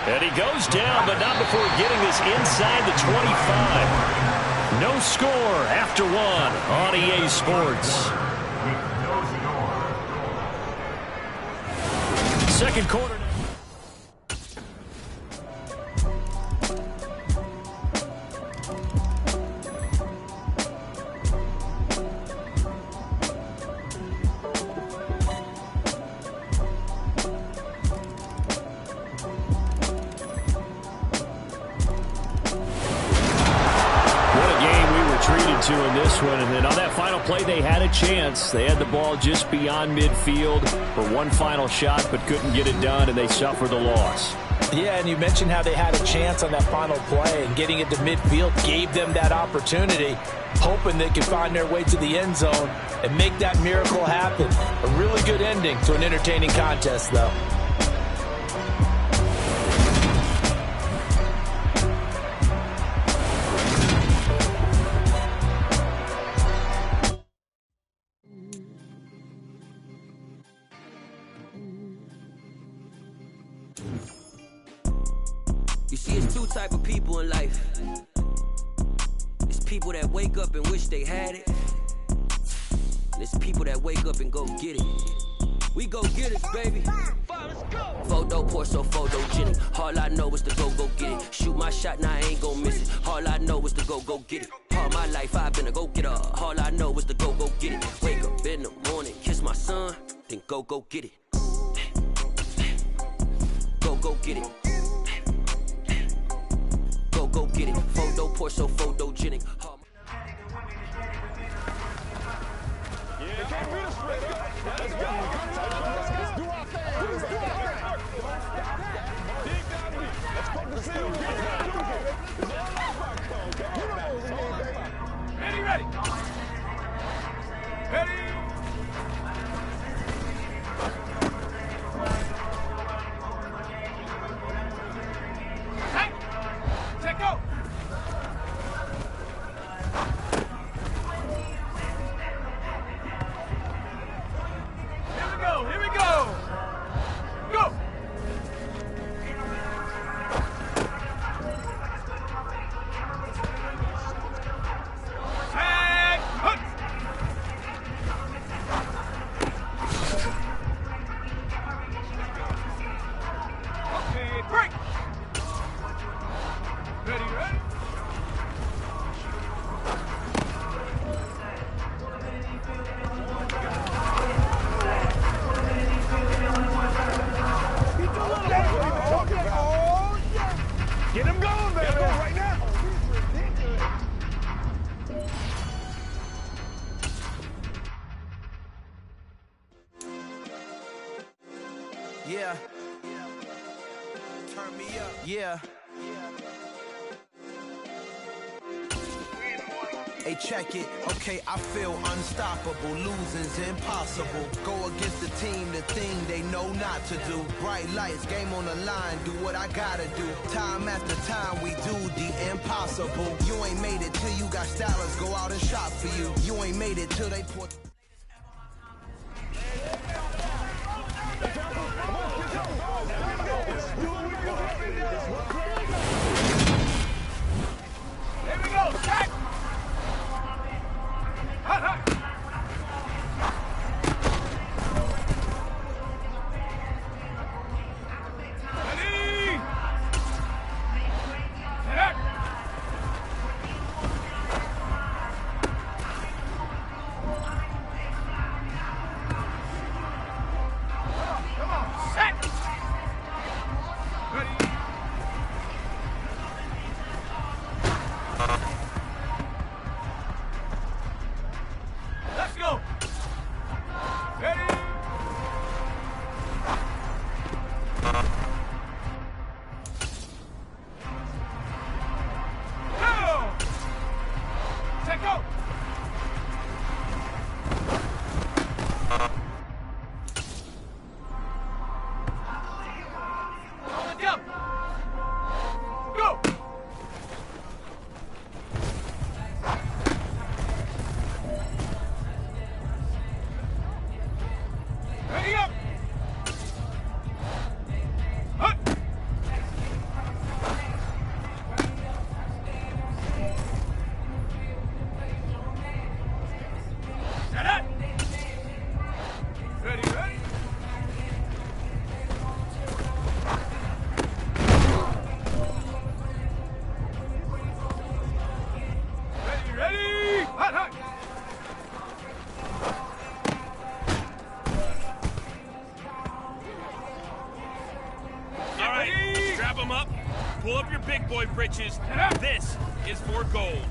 And he goes down, but not before getting this inside the 25. No score after 1 on EA Sports. 2nd quarter. In this one, and then on that final play they had a chance. They had the ball just beyond midfield for one final shot but couldn't get it done, and they suffered the loss. Yeah, and you mentioned how they had a chance on that final play, and getting it to midfield gave them that opportunity, hoping they could find their way to the end zone and make that miracle happen. A really good ending to an entertaining contest, though. You see, it's 2 type of people in life. It's people that wake up and wish they had it, There's people that wake up and go get it. We go get it, baby. Photo poor, so photogenic. All I know is to go get it. Shoot my shot, now I ain't gon' miss it. All I know is to go get it. All my life I've been a go-getter. All I know is to go get it. Wake up in the morning, kiss my son, then go get it. Go get it. Go get it. Photo poor, so photogenic. Let's go. Let's do our thing. Let's do our thing. Dig down deep. Let's fuck the field. You know what we need, baby. Ready. Ready. Check go. Here we go. Go. Tag. Hunt. Okay, break. Ready. Get him going, baby. Right now. Yeah. Turn me up. Yeah. Hey, check it. Okay, I feel unstoppable. Losing's impossible. Go against the team, the thing they know not to do. Bright lights, game on the line. Do what I gotta do. Time after time, we do the impossible. You ain't made it till you got stylers. Go out and shop for you. You ain't made it till they put. Here we go. Check. Let's go. Ready? Go. Check go. On the jump. Go. Ready up! Hunt! Set it! Ready? Ready! Hunt! All right, strap them up, pull up your big boy britches. This is for gold.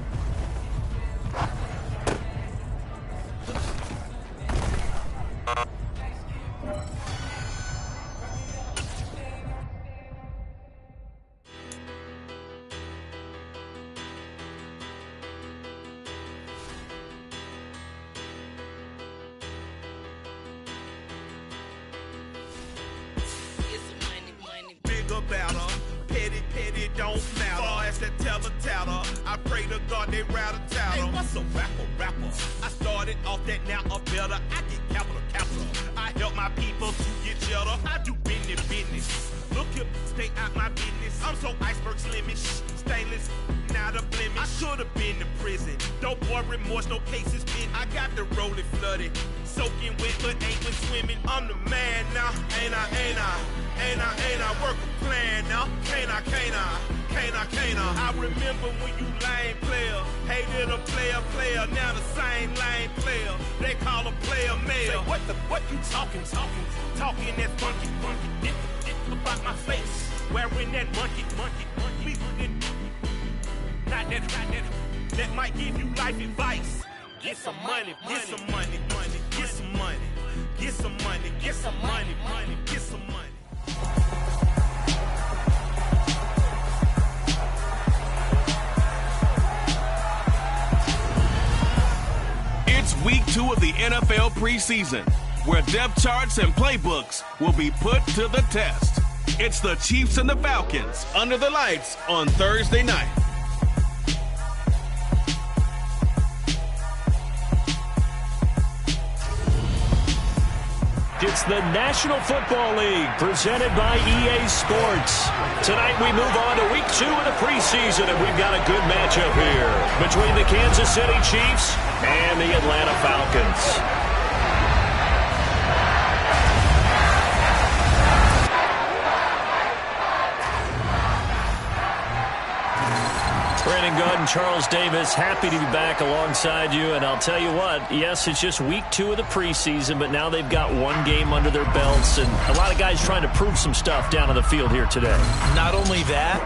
Better. Petty don't matter. Far as that tattle, I pray to God they rattle tattle. Hey, what's a rapper? I started off that, now a better. I get capital. I help my people to get cheddar. I do business. Look here, stay out my business. I'm so iceberg slimish, stainless, not a blemish. I should've been the prison. No boy remorse, no cases pinned. I got the rolling flooded. Soaking wet, but ain't been swimming. I'm the man now. Ain't I? Work a plan now. Can't I? I remember when you lame player. Hated a player. Now the same lame player. They call a player mayor. Say, what you talking? Talking that funky. Dip about my face. Wearing that monkey. Not that. That might give you life advice. Get some money. It's week 2 of the NFL preseason, where depth charts and playbooks will be put to the test. It's the Chiefs and the Falcons under the lights on Thursday night. It's the National Football League presented by EA Sports. Tonight we move on to week 2 of the preseason, and we've got a good matchup here between the Kansas City Chiefs and the Atlanta Falcons. Brandon Good and Charles Davis, happy to be back alongside you. And I'll tell you what, yes, it's just week 2 of the preseason, but now they've got one game under their belts, and a lot of guys trying to prove some stuff down on the field here today. Not only that,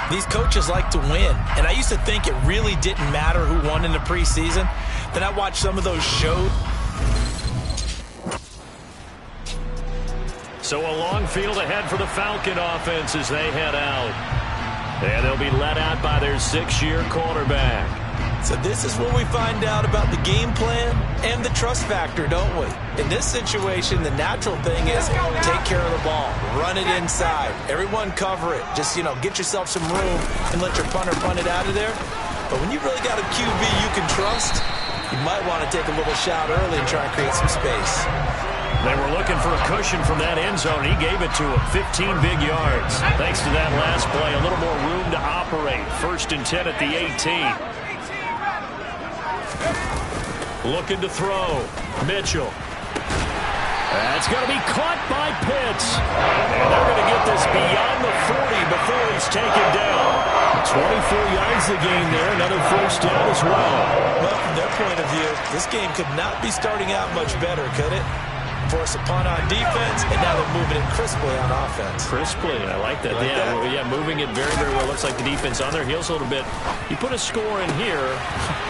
these coaches like to win. And I used to think it really didn't matter who won in the preseason. Then I watched some of those shows. So a long field ahead for the Falcon offense as they head out. And they'll be let out by their 6-year quarterback. So this is where we find out about the game plan and the trust factor, don't we? In this situation, the natural thing is take care of the ball, run it inside, everyone cover it. Just, get yourself some room and let your punter punt it out of there. But when you really got a QB you can trust, you might want to take a little shot early and try and create some space. They were looking for a cushion from that end zone. He gave it to him. 15 big yards. Thanks to that last play, a little more room to operate. 1st and 10 at the 18. Looking to throw. Mitchell. That's going to be caught by Pitts. And they're going to get this beyond the 40 before he's taken down. 24 yards the gain there. Another 1st down as well. Well, from their point of view, this game could not be starting out much better, could it? Force a punt on defense, and now they're moving it crisply on offense. Crisply, I like that. Yeah, moving it very, very well. Looks like the defense on their heels a little bit. You put a score in here,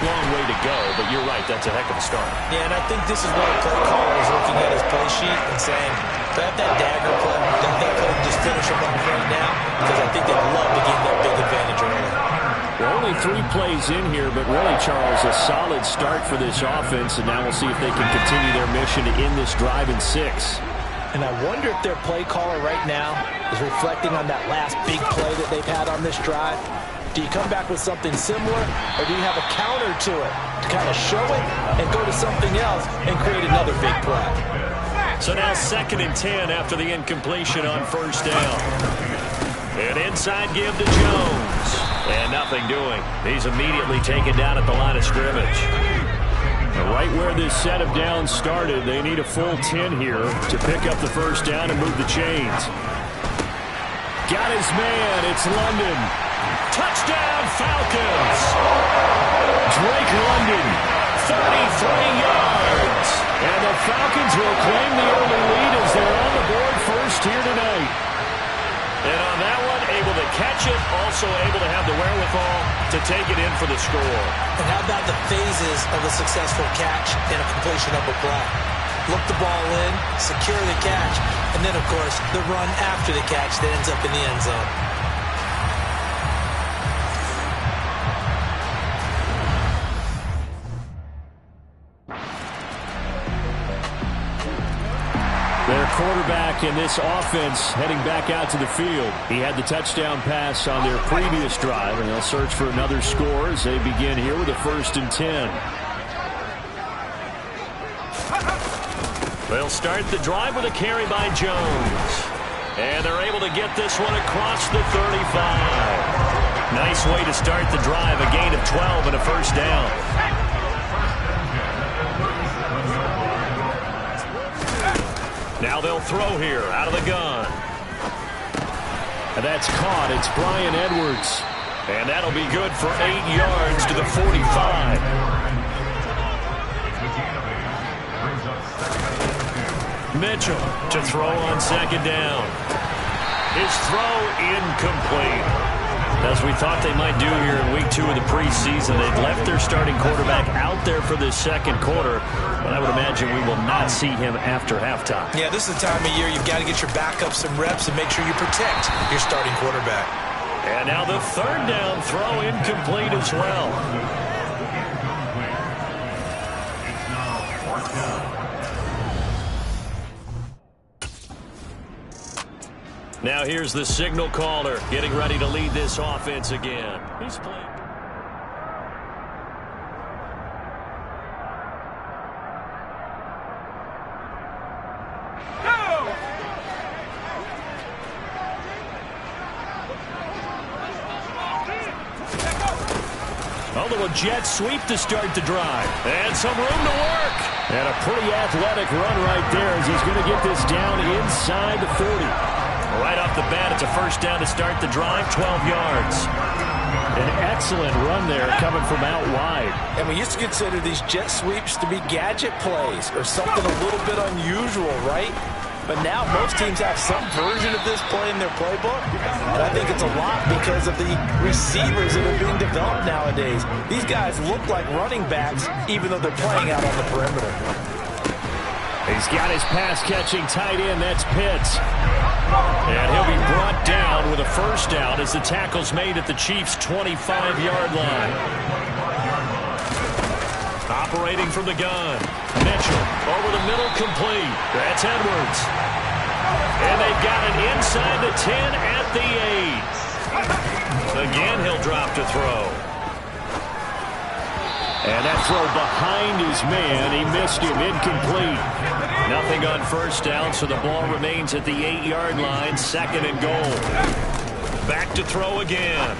long way to go, but you're right, that's a heck of a start. Yeah, and I think this is where the play caller is looking at his play sheet and saying, if I have that dagger play, don't they play just finish them up right now? Because I think they'd love to gain that big advantage early. Well, only 3 plays in here, but really, Charles, a solid start for this offense, and now we'll see if they can continue their mission to end this drive in 6. And I wonder if their play caller right now is reflecting on that last big play that they've had on this drive. Do you come back with something similar, or do you have a counter to it to kind of show it and go to something else and create another big play? So now 2nd and 10 after the incompletion on 1st down. An inside give to Jones. And nothing doing. He's immediately taken down at the line of scrimmage. Right where this set of downs started, they need a full 10 here to pick up the 1st down and move the chains. Got his man. It's London. Touchdown, Falcons. Drake London, 33 yards. And the Falcons will claim the early lead as they're on the board first here tonight. And on that one, able to catch it, also able to have the wherewithal to take it in for the score. And how about the phases of a successful catch and a completion of a play? Look the ball in, secure the catch, and then, of course, the run after the catch that ends up in the end zone. Their quarterback in this offense heading back out to the field. He had the touchdown pass on their previous drive, and they'll search for another score as they begin here with a 1st and 10. They'll start the drive with a carry by Jones. And they're able to get this one across the 35. Nice way to start the drive. A gain of 12 and a first down. Now they'll throw here out of the gun. And that's caught. It's Brian Edwards. And that'll be good for 8 yards to the 45. Mitchell to throw on second down. His throw incomplete. As we thought they might do here in week 2 of the preseason, they'd left their starting quarterback out there for this second quarter, but I would imagine we will not see him after halftime. Yeah, this is the time of year you've got to get your backup some reps and make sure you protect your starting quarterback. And now the third down throw incomplete as well. Now here's the signal caller getting ready to lead this offense again. He's playing. A little jet sweep to start the drive. And some room to work. And a pretty athletic run right there as he's going to get this down inside the 40. Right off the bat, it's a first down to start the drive, 12 yards. An excellent run there coming from out wide. And we used to consider these jet sweeps to be gadget plays or something a little bit unusual, right? But now most teams have some version of this play in their playbook. And I think it's a lot because of the receivers that are being developed nowadays. These guys look like running backs even though they're playing out on the perimeter. He's got his pass-catching tight end. That's Pitts. And he'll be brought down with a first down as the tackle's made at the Chiefs' 25-yard line. Operating from the gun. Mitchell over the middle, complete. That's Edwards. And they've got it inside the 10 at the 8. Again, he'll drop to throw. And that throw behind his man. He missed him, incomplete. Nothing on first down, so the ball remains at the 8-yard line, second and goal. Back to throw again.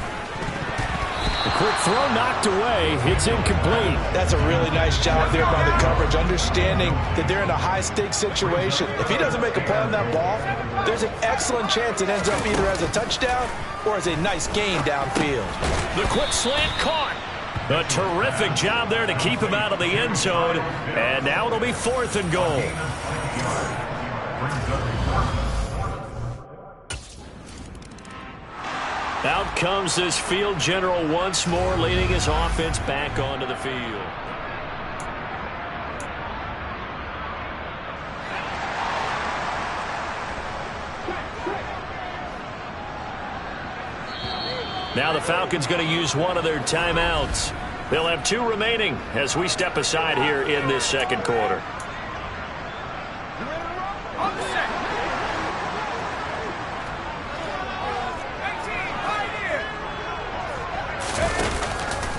A quick throw knocked away. It's incomplete. That's a really nice job there by the coverage, understanding that they're in a high-stakes situation. If he doesn't make a play on that ball, there's an excellent chance it ends up either as a touchdown or as a nice gain downfield. The quick slant caught. A terrific job there to keep him out of the end zone. And now it'll be fourth and goal. Out comes this field general once more, leading his offense back onto the field. Now the Falcons going to use one of their timeouts. They'll have 2 remaining as we step aside here in this second quarter.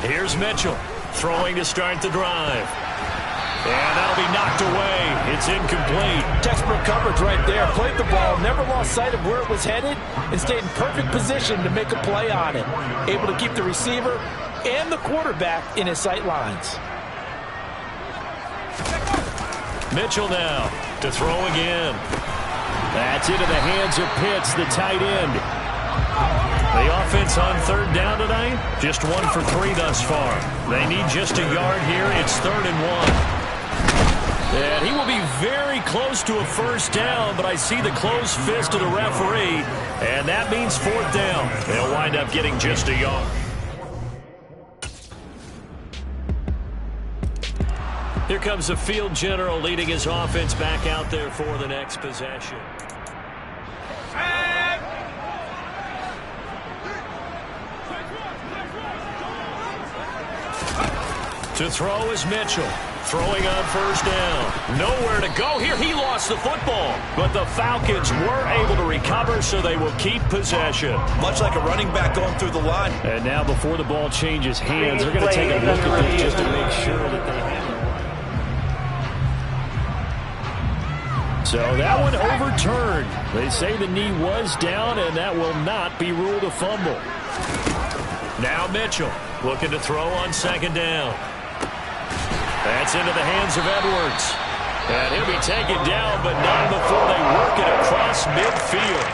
Here's Mitchell throwing to start the drive. And that'll be knocked away. It's incomplete. Textbook coverage right there. Played the ball, never lost sight of where it was headed, and stayed in perfect position to make a play on it. Able to keep the receiver and the quarterback in his sight lines. Mitchell now to throw again. That's into the hands of Pitts, the tight end. The offense on third down tonight, just 1 for 3 thus far. They need just a yard here. It's 3rd and 1. And he will be very close to a first down, but I see the closed fist of the referee, and that means 4th down. They'll wind up getting just a yard. Here comes the field general leading his offense back out there for the next possession. To throw is Mitchell. Throwing on first down. Nowhere to go here. He lost the football. But the Falcons were able to recover, so they will keep possession. Much like a running back going through the line. And now before the ball changes hands, they're going to take a look at this just to make sure that they have it. So that one overturned. They say the knee was down, and that will not be ruled a fumble. Now Mitchell looking to throw on second down. That's into the hands of Edwards. And he'll be taken down, but not before they work it across midfield.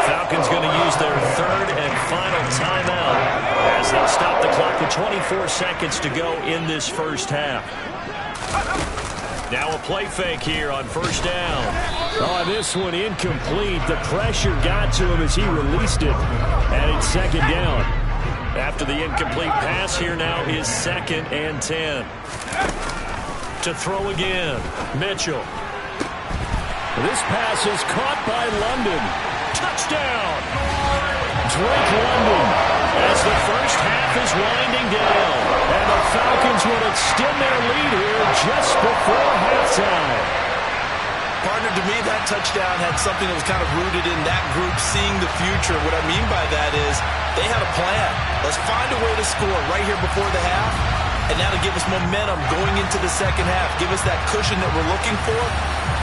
Falcons going to use their third and final timeout as they'll stop the clock with 24 seconds to go in this first half. Now a play fake here on first down. Oh, this one incomplete. The pressure got to him as he released it. And it's second down. After the incomplete pass, here now is 2nd and 10. To throw again, Mitchell. This pass is caught by London. Touchdown! Drake London as the first half is winding down. And the Falcons will extend their lead here just before halftime. Partner, to me, that touchdown had something that was kind of rooted in that group seeing the future. What I mean by that is they had a plan. Let's find a way to score right here before the half. And that'll give us momentum going into the second half. Give us that cushion that we're looking for.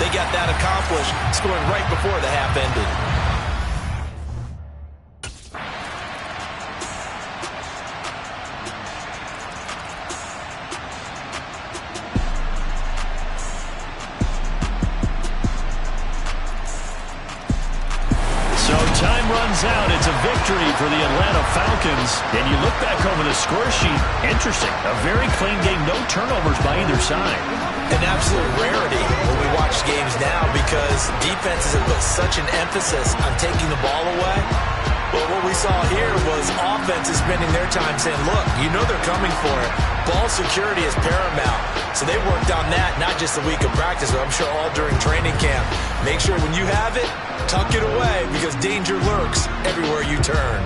They got that accomplished, scoring right before the half ended. Out. It's a victory for the Atlanta Falcons. And you look back over the score sheet, interesting. A very clean game, no turnovers by either side. An absolute rarity when we watch games now because defenses have put such an emphasis on taking the ball away. But what we saw here was offenses spending their time saying, look, you know they're coming for it. Ball security is paramount. So they worked on that not just a week of practice, but I'm sure all during training camp. Make sure when you have it, tuck it away because danger lurks everywhere you turn.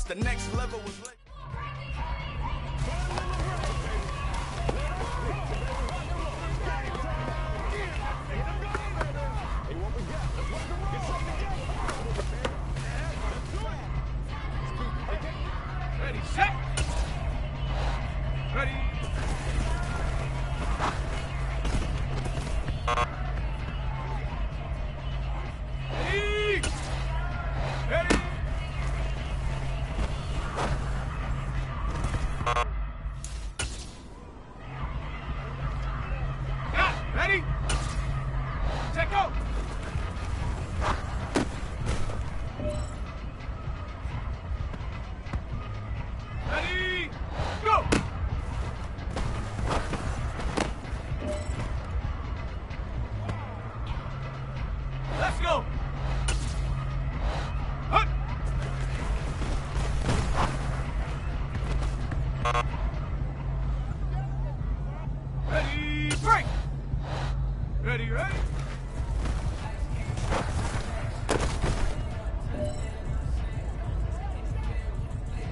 The next level was like ready, set, ready. Ready. Ready? Check out. Ready? Go. Let's go. Hut. Ready? Break. Ready, ready?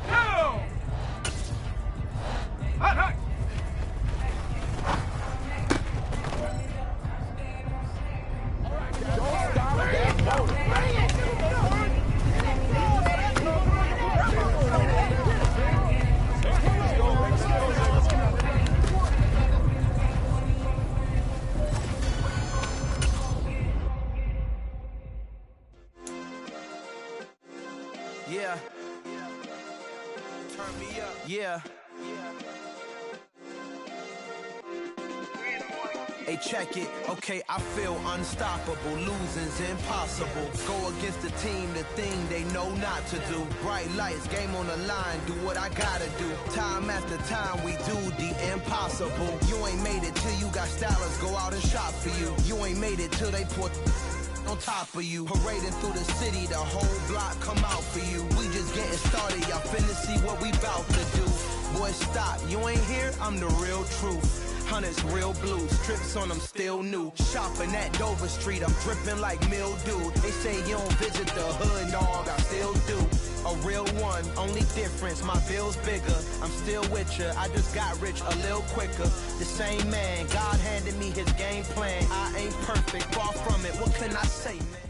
Go! Hot, hot! Yeah. Turn me up. Yeah. Hey, check it. Okay, I feel unstoppable. Losing's impossible. Go against the team, the thing they know not to do. Bright lights, game on the line. Do what I gotta do. Time after time, we do the impossible. You ain't made it till you got stylers go out and shop for you. You ain't made it till they put on top of you. Parading through the city, the whole block come out for you. We just getting started, y'all finna see what we bout to do. Boy, stop, you ain't here, I'm the real truth. Hunters, real blue, strips on them still new. Shopping at Dover Street, I'm dripping like mildew. They say you don't visit the hood, dog, I still do. A real one, only difference, my bill's bigger. I'm still with ya, I just got rich a little quicker. The same man, God handed me his game plan. I ain't perfect, far from it, what can I say, man?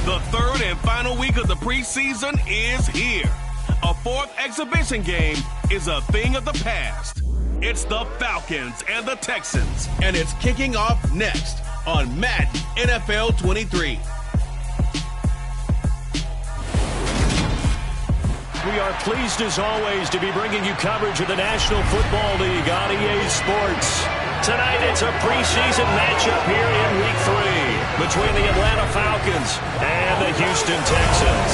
The third and final week of the preseason is here. A fourth exhibition game is a thing of the past. It's the Falcons and the Texans, and it's kicking off next on Madden NFL 23. We are pleased as always to be bringing you coverage of the National Football League on EA Sports. Tonight it's a preseason matchup here in Week 3 between the Atlanta Falcons and the Houston Texans.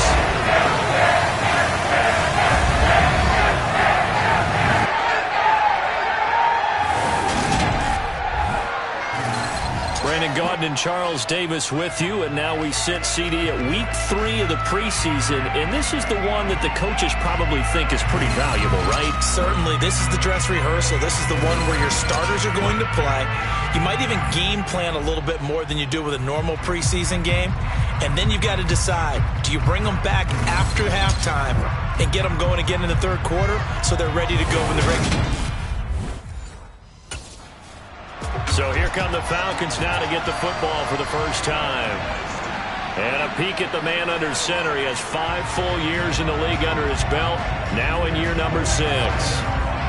Brandon Gaudin and Charles Davis with you, and now we sit CD at Week 3 of the preseason, and this is the one that the coaches probably think is pretty valuable, right? Certainly. This is the dress rehearsal. This is the one where your starters are going to play. You might even game plan a little bit more than you do with a normal preseason game, and then you've got to decide, do you bring them back after halftime and get them going again in the third quarter so they're ready to go in the regular? So here come the Falcons now to get the football for the first time. And a peek at the man under center. He has 5 full years in the league under his belt, now in year number 6.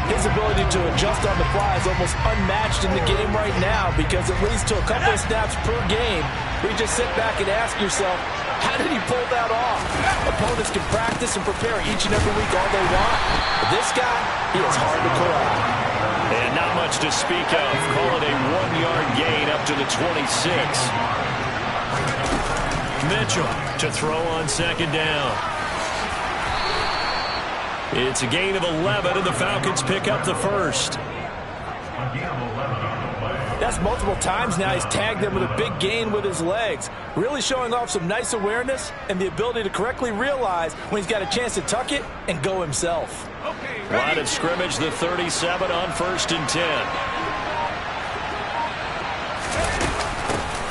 His ability to adjust on the fly is almost unmatched in the game right now because it leads to a couple of snaps per game where you just sit back and ask yourself, how did he pull that off? Opponents can practice and prepare each and every week all they want. But this guy, he is hard to corral. And not much to speak of. Call it a 1-yard gain up to the 26. Mitchell to throw on second down. It's a gain of 11, and the Falcons pick up the first. That's multiple times now he's tagged them with a big gain with his legs. Really showing off some nice awareness and the ability to correctly realize when he's got a chance to tuck it and go himself. Line of scrimmage, the 37 on 1st and 10.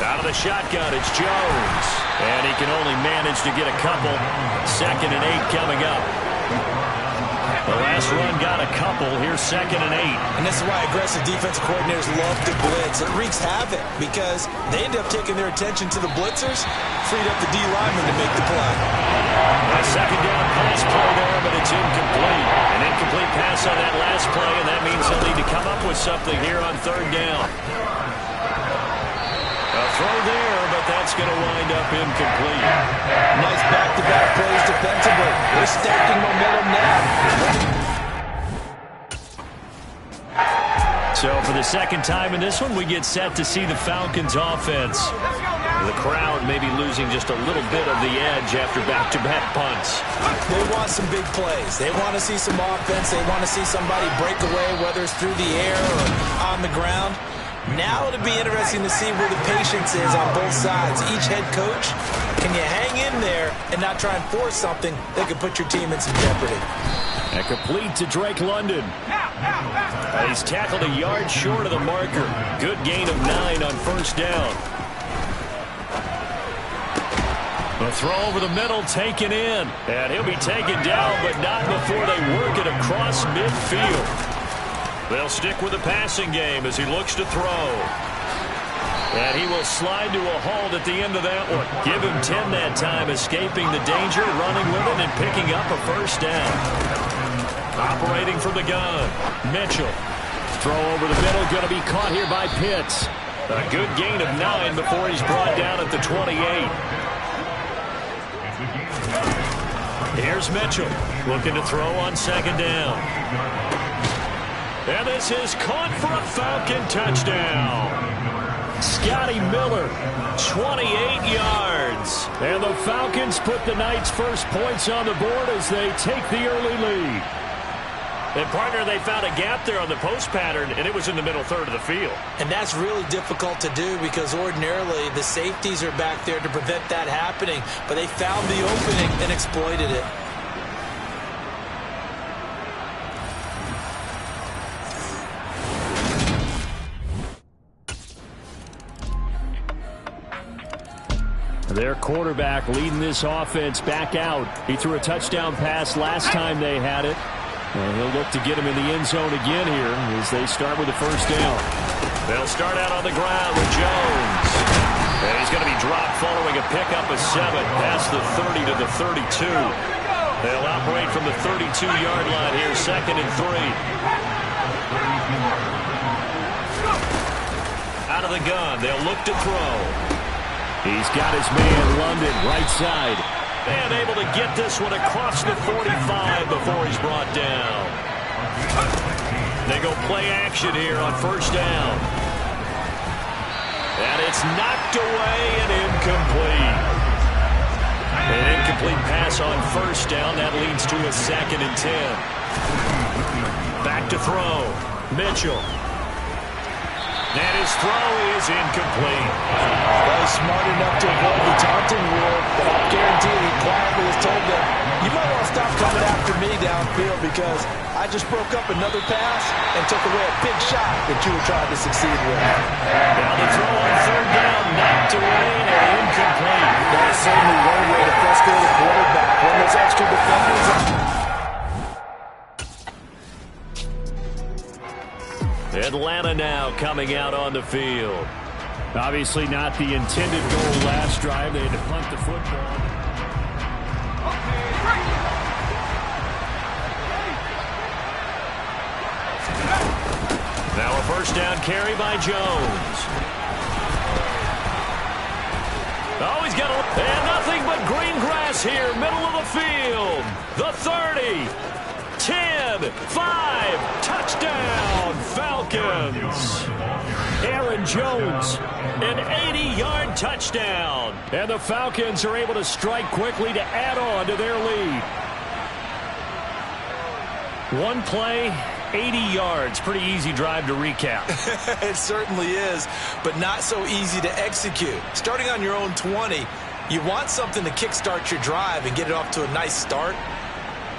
Out of the shotgun, it's Jones. And he can only manage to get a couple. 2nd and 8 coming up. The last run got a couple. Here's 2nd and 8. And this is why aggressive defensive coordinators love to blitz. It wreaks havoc because they end up taking their attention to the blitzers, freed up the D lineman to make the play. A second down pass play there, but it's incomplete. An incomplete pass on that last play, and that means they'll need to come up with something here on 3rd down. A throw there, but that's going to wind up incomplete. Nice back-to-back plays defensively. They're stacking momentum now. So for the second time in this one, we get set to see the Falcons offense. The crowd maybe losing just a little bit of the edge after back-to-back punts. They want some big plays. They want to see some offense. They want to see somebody break away, whether it's through the air or on the ground. Now it'll be interesting to see where the patience is on both sides. Each head coach, can you hang in there and not try and force something that could put your team in some jeopardy? And complete to Drake London. He's tackled a yard short of the marker. Good gain of 9 on 1st down. The throw over the middle taken in. And he'll be taken down, but not before they work it across midfield. They'll stick with the passing game as he looks to throw. And he will slide to a halt at the end of that one. Give him 10 that time, escaping the danger, running with it, and picking up a 1st down. Operating from the gun, Mitchell. Throw over the middle, going to be caught here by Pitts. A good gain of 9 before he's brought down at the 28. Here's Mitchell looking to throw on second down. And this is caught for a Falcon touchdown. Scotty Miller, 28 yards. And the Falcons put the night's first points on the board as they take the early lead. And, partner, they found a gap there on the post pattern, and it was in the middle third of the field. And that's really difficult to do because ordinarily the safeties are back there to prevent that happening. But they found the opening and exploited it. Their quarterback leading this offense back out. He threw a touchdown pass last time they had it. And he'll look to get him in the end zone again here as they start with the first down. They'll start out on the ground with Jones. And he's going to be dropped following a pickup of 7 past the 30 to the 32. They'll operate from the 32-yard line here, 2nd and 3. Out of the gun, they'll look to throw. He's got his man London right side. And able to get this one across the 45 before he's brought down. They go play action here on first down. And it's knocked away and incomplete. An incomplete pass on first down. That leads to a 2nd and 10. Back to throw. Mitchell. And his throw is incomplete. Well, he's smart enough to avoid the taunting rule, but I guarantee he quietly has told them, you might want to stop coming after me downfield because I just broke up another pass and took away a big shot that you were trying to succeed with. Now the throw on third down, knocked away and incomplete. That is certainly one way to frustrate a quarterback when there's extra defenders. Atlanta now coming out on the field. Obviously not the intended goal last drive. They had to punt the football. Now a first down carry by Jones. Oh, he's got and nothing but green grass here, middle of the field. The 30. 10, 5, touchdown, Falcons. Aaron Jones, an 80-yard touchdown. And the Falcons are able to strike quickly to add on to their lead. One play, 80 yards. Pretty easy drive to recap. It certainly is, but not so easy to execute. Starting on your own 20, you want something to kickstart your drive and get it off to a nice start.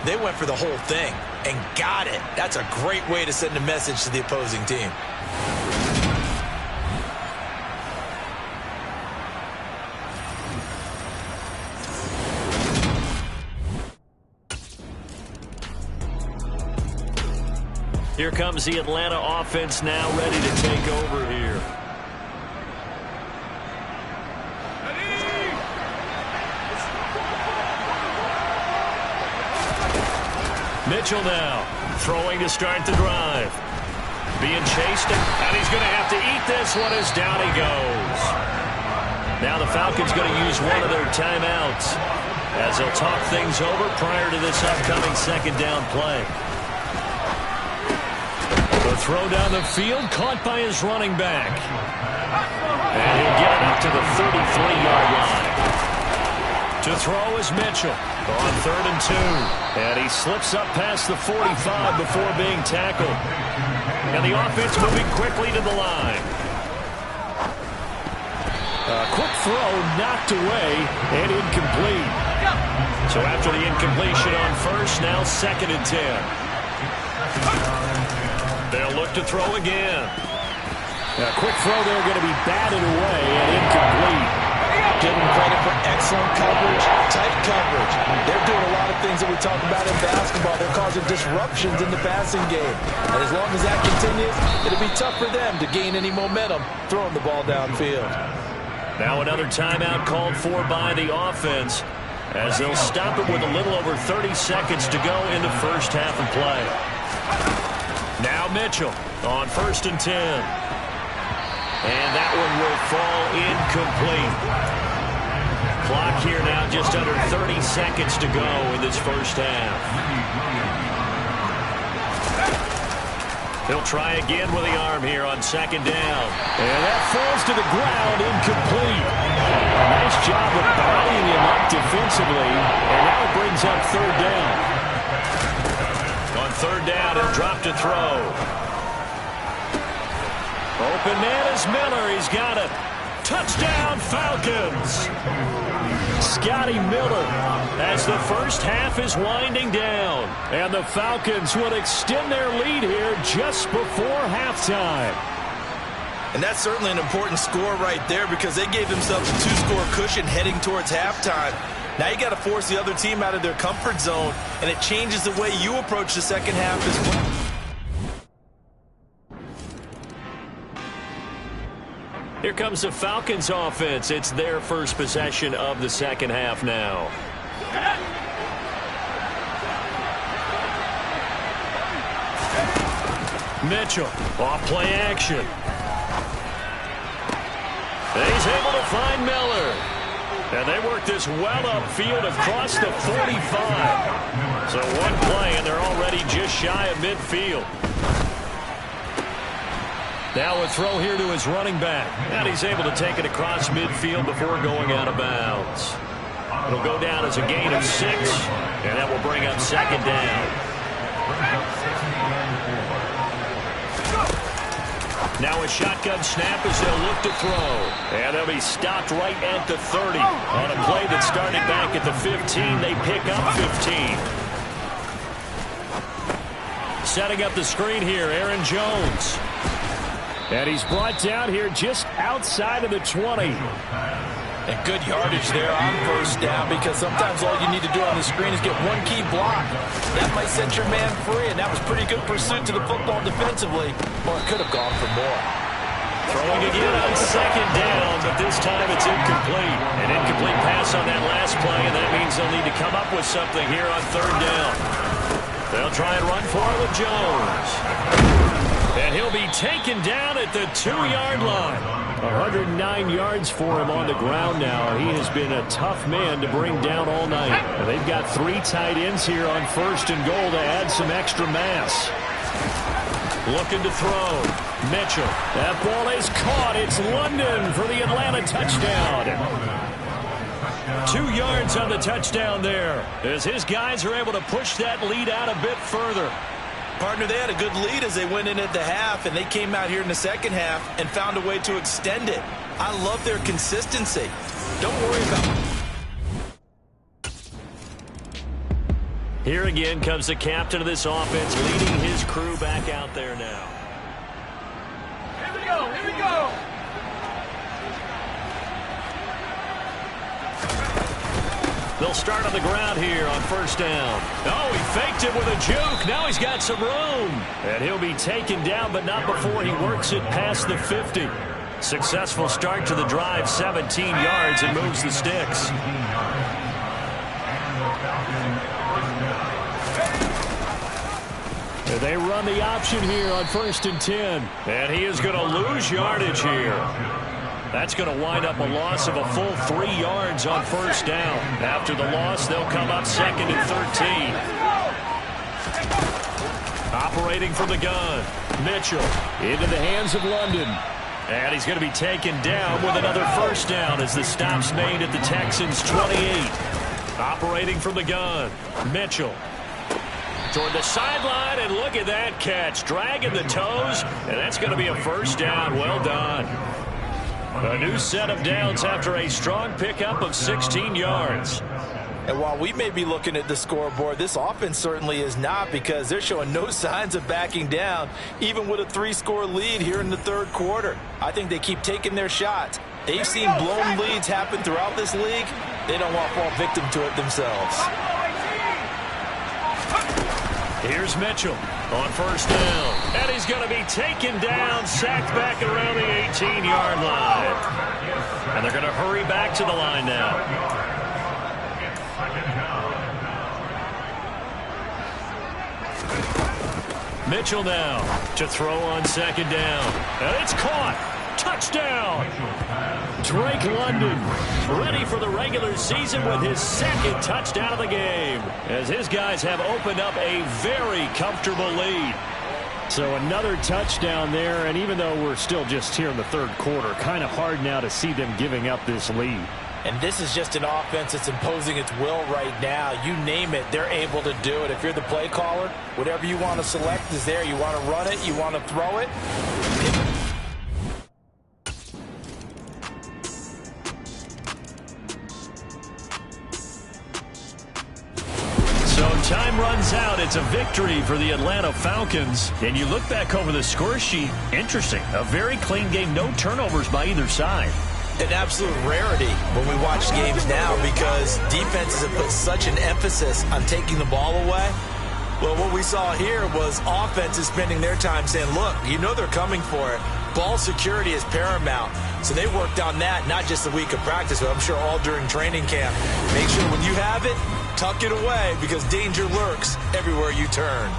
They went for the whole thing and got it. That's a great way to send a message to the opposing team. Here comes the Atlanta offense now ready to take over here. Mitchell now throwing to start the drive. Being chased, and he's going to have to eat this one as down he goes. Now the Falcons going to use one of their timeouts as they'll talk things over prior to this upcoming second down play. The throw down the field caught by his running back. And he'll get it up to the 33-yard line. To throw is Mitchell on 3rd and 2. And he slips up past the 45 before being tackled. And the offense moving quickly to the line. A quick throw knocked away and incomplete. So after the incompletion on first, now 2nd and 10. They'll look to throw again. A quick throw there going to be batted away and incomplete. Give them credit for excellent coverage, tight coverage. They're doing a lot of things that we talk about in basketball. They're causing disruptions in the passing game. And as long as that continues, it'll be tough for them to gain any momentum throwing the ball downfield. Now another timeout called for by the offense as they'll stop it with a little over 30 seconds to go in the first half of play. Now Mitchell on 1st and 10. And that one will fall incomplete. Clock here now, just under 30 seconds to go in this first half. He'll try again with the arm here on second down. And that falls to the ground, incomplete. A nice job of bodying him up defensively. And now it brings up third down. On third down, he'll drop to throw. Open man is Miller. He's got it. Touchdown, Falcons. Scotty Miller as the first half is winding down. And the Falcons will extend their lead here just before halftime. And that's certainly an important score right there because they gave themselves a 2-score cushion heading towards halftime. Now you got to force the other team out of their comfort zone, and it changes the way you approach the second half as well. Here comes the Falcons offense. It's their first possession of the second half now. Mitchell, off play action. And he's able to find Miller. And they work this well upfield across the 45. So one play, and they're already just shy of midfield. Now a throw here to his running back. And he's able to take it across midfield before going out of bounds. It'll go down as a gain of 6, and that will bring up second down. Now a shotgun snap as they'll look to throw. And they'll be stopped right at the 30. On a play that started back at the 15, they pick up 15. Setting up the screen here, Aaron Jones. And he's brought down here just outside of the 20. And good yardage there on first down because sometimes all you need to do on the screen is get one key block. That might set your man free, and that was pretty good pursuit to the football defensively, or it could have gone for more. Throwing again on second down, but this time it's incomplete. An incomplete pass on that last play, and that means they'll need to come up with something here on third down. They'll try and run for it with Jones. And he'll be taken down at the 2-yard line. 109 yards for him on the ground now. He has been a tough man to bring down all night. And they've got 3 tight ends here on first and goal to add some extra mass. Looking to throw. Mitchell. That ball is caught. It's London for the Atlanta touchdown. 2 yards on the touchdown there, as his guys are able to push that lead out a bit further. Partner, they had a good lead as they went in at the half, and they came out here in the second half and found a way to extend it. I love their consistency. Don't worry about it. Here again comes the captain of this offense, leading his crew back out there now. Here we go, here we go. They'll start on the ground here on first down. Oh, he faked it with a juke. Now he's got some room. And he'll be taken down, but not before he works it past the 50. Successful start to the drive, 17 yards, and moves the sticks. And they run the option here on first and 10. And he is going to lose yardage here. That's going to wind up a loss of a full 3 yards on first down. After the loss, they'll come up second and 13. Operating from the gun, Mitchell into the hands of London. And he's going to be taken down with another first down as the stop's made at the Texans' 28. Operating from the gun, Mitchell toward the sideline, and look at that catch. Dragging the toes, and that's going to be a first down. Well done. A new set of downs after a strong pickup of 16 yards. And while we may be looking at the scoreboard, this offense certainly is not, because they're showing no signs of backing down, even with a 3-score lead here in the third quarter. I think they keep taking their shots. They've seen blown leads happen throughout this league. They don't want to fall victim to it themselves. Here's Mitchell on first down. And he's going to be taken down, sacked back around the 18-yard line. And they're going to hurry back to the line now. Mitchell now to throw on second down. And it's caught. touchdown. Drake London ready for the regular season with his second touchdown of the game, as his guys have opened up a very comfortable lead. So another touchdown there, and even though we're still just here in the third quarter, kind of hard now to see them giving up this lead. And this is just an offense that's imposing its will right now. You name it, they're able to do it. If you're the play caller, whatever you want to select is there. You want to run it, you want to throw it. So time runs out. It's a victory for the Atlanta Falcons. And you look back over the score sheet, interesting. A very clean game, no turnovers by either side. An absolute rarity when we watch games now because defenses have put such an emphasis on taking the ball away. Well, what we saw here was offenses spending their time saying, look, you know they're coming for it. Ball security is paramount. So they worked on that, not just a week of practice, but I'm sure all during training camp. Make sure when you have it, tuck it away because danger lurks everywhere you turn.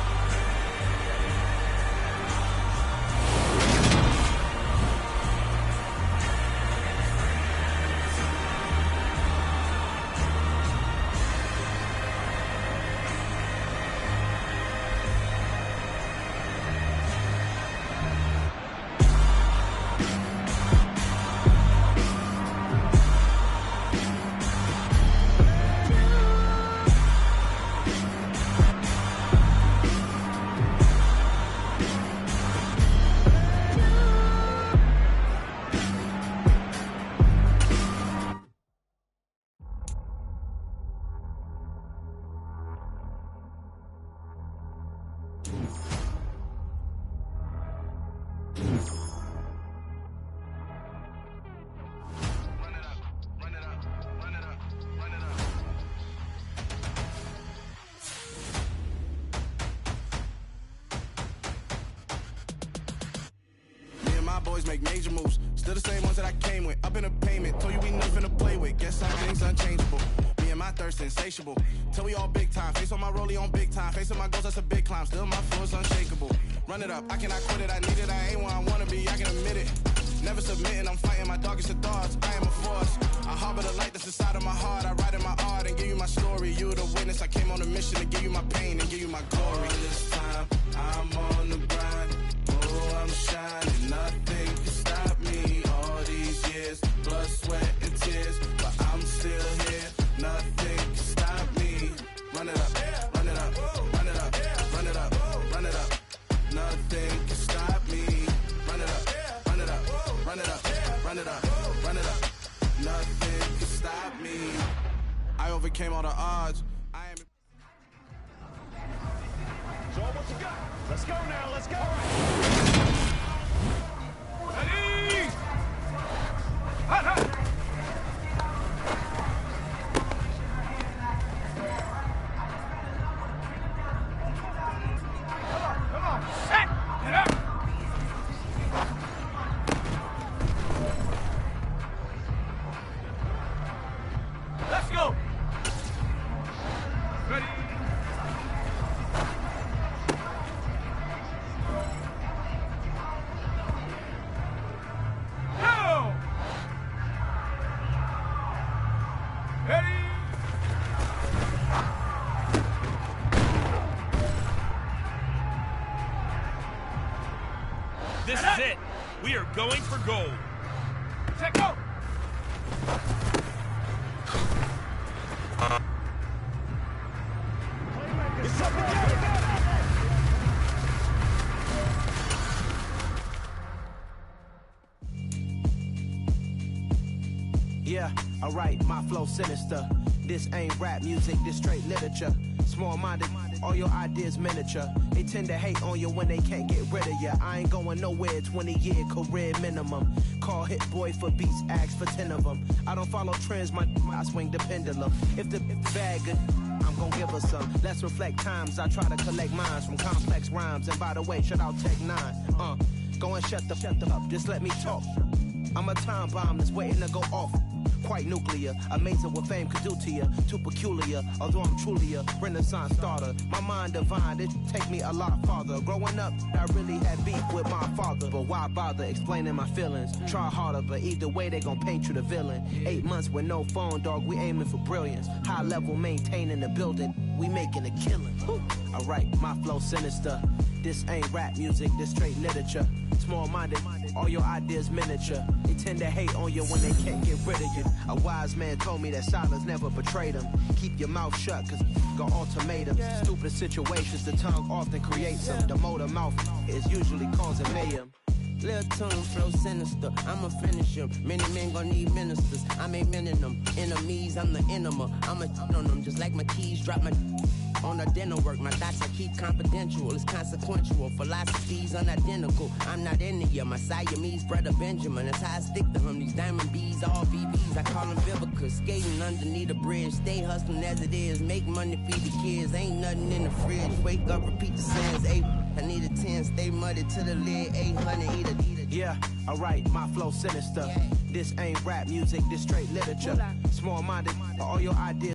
Boys make major moves, still the same ones that I came with. Up in a payment, told you we nothing to play with. Guess some things unchangeable. Me and my thirst insatiable. Till we all big time. Face on my rollie on big time. Facing my goals, that's a big climb. Still my flow is unshakable. Run it up, I cannot quit it. I need it, I ain't where I wanna be. I can admit it. Never submitting, I'm fighting my darkest of thoughts. I am a force. I harbor the light that's inside of my heart. I write in my art and give you my story. You the witness. I came on a mission to give you my pain and give you my glory. This time, I'm on the grind. Oh, I'm shining. Nothing can stop me. All these years, blood, sweat, and tears. But I'm still here. Nothing can stop me. Run it up, run it up, run it up, run it up, run it up. Nothing can stop me. Run it up, run it up, run it up, run it up, run it up. Nothing can stop me. I overcame all the odds. I am. So what you got? Let's go now. Let's go. Ready? Hot, hot. Come on. Set. Get up. Let's go. Ready? Go. Ready? This is it. We are going for gold. Set, go. It's up again. Yeah, alright, my flow sinister. This ain't rap music, this straight literature. Small-minded, all your ideas miniature. They tend to hate on you when they can't get rid of you. I ain't going nowhere, 20-year career minimum. Call Hit Boy for beats, ask for 10 of them. I don't follow trends, I swing the pendulum. If the bag good, I'm gonna give her some. Let's reflect times, I try to collect minds from complex rhymes. And by the way, shout out Tech 9. Go and shut the up, just let me talk. I'm a time bomb that's waiting to go off. quite nuclear. Amazing what fame could do to you. Too peculiar, although I'm truly a renaissance starter. My mind divine, it take me a lot farther. Growing up, I really had beef with my father. But why bother explaining my feelings? Try harder, but either way they gon' paint you the villain. 8 months with no phone, dog, we aiming for brilliance. High level maintaining the building, we making a killing. Alright, my flow sinister. This ain't rap music, this straight literature. Small-minded, all your ideas miniature. They tend to hate on you when they can't get rid of you. A wise man told me that silence never betrayed him. Keep your mouth shut, cause got ultimatums. Stupid situations, the tongue often creates them. The motor mouth is usually causing mayhem. Lil' tune, flow sinister, I'ma finish him. Many men gon' need ministers, I'm aiming them. Enemies, I'm the enema, I'ma on them. Just like my keys, drop my on the dinner work. My thoughts I keep confidential, it's consequential. Philosophies unidentical, I'm not in it. My Siamese brother Benjamin, that's how I stick to him. These diamond bees, all BBs, I call them Vivica. Skating underneath the bridge, stay hustling as it is. Make money, feed the kids, ain't nothing in the fridge. Wake up, repeat the sins, I need a 10, stay muddy to the lid, 800, eat it. Yeah, alright, my flow sinister. This ain't rap music, this straight literature. Small-minded, all your ideas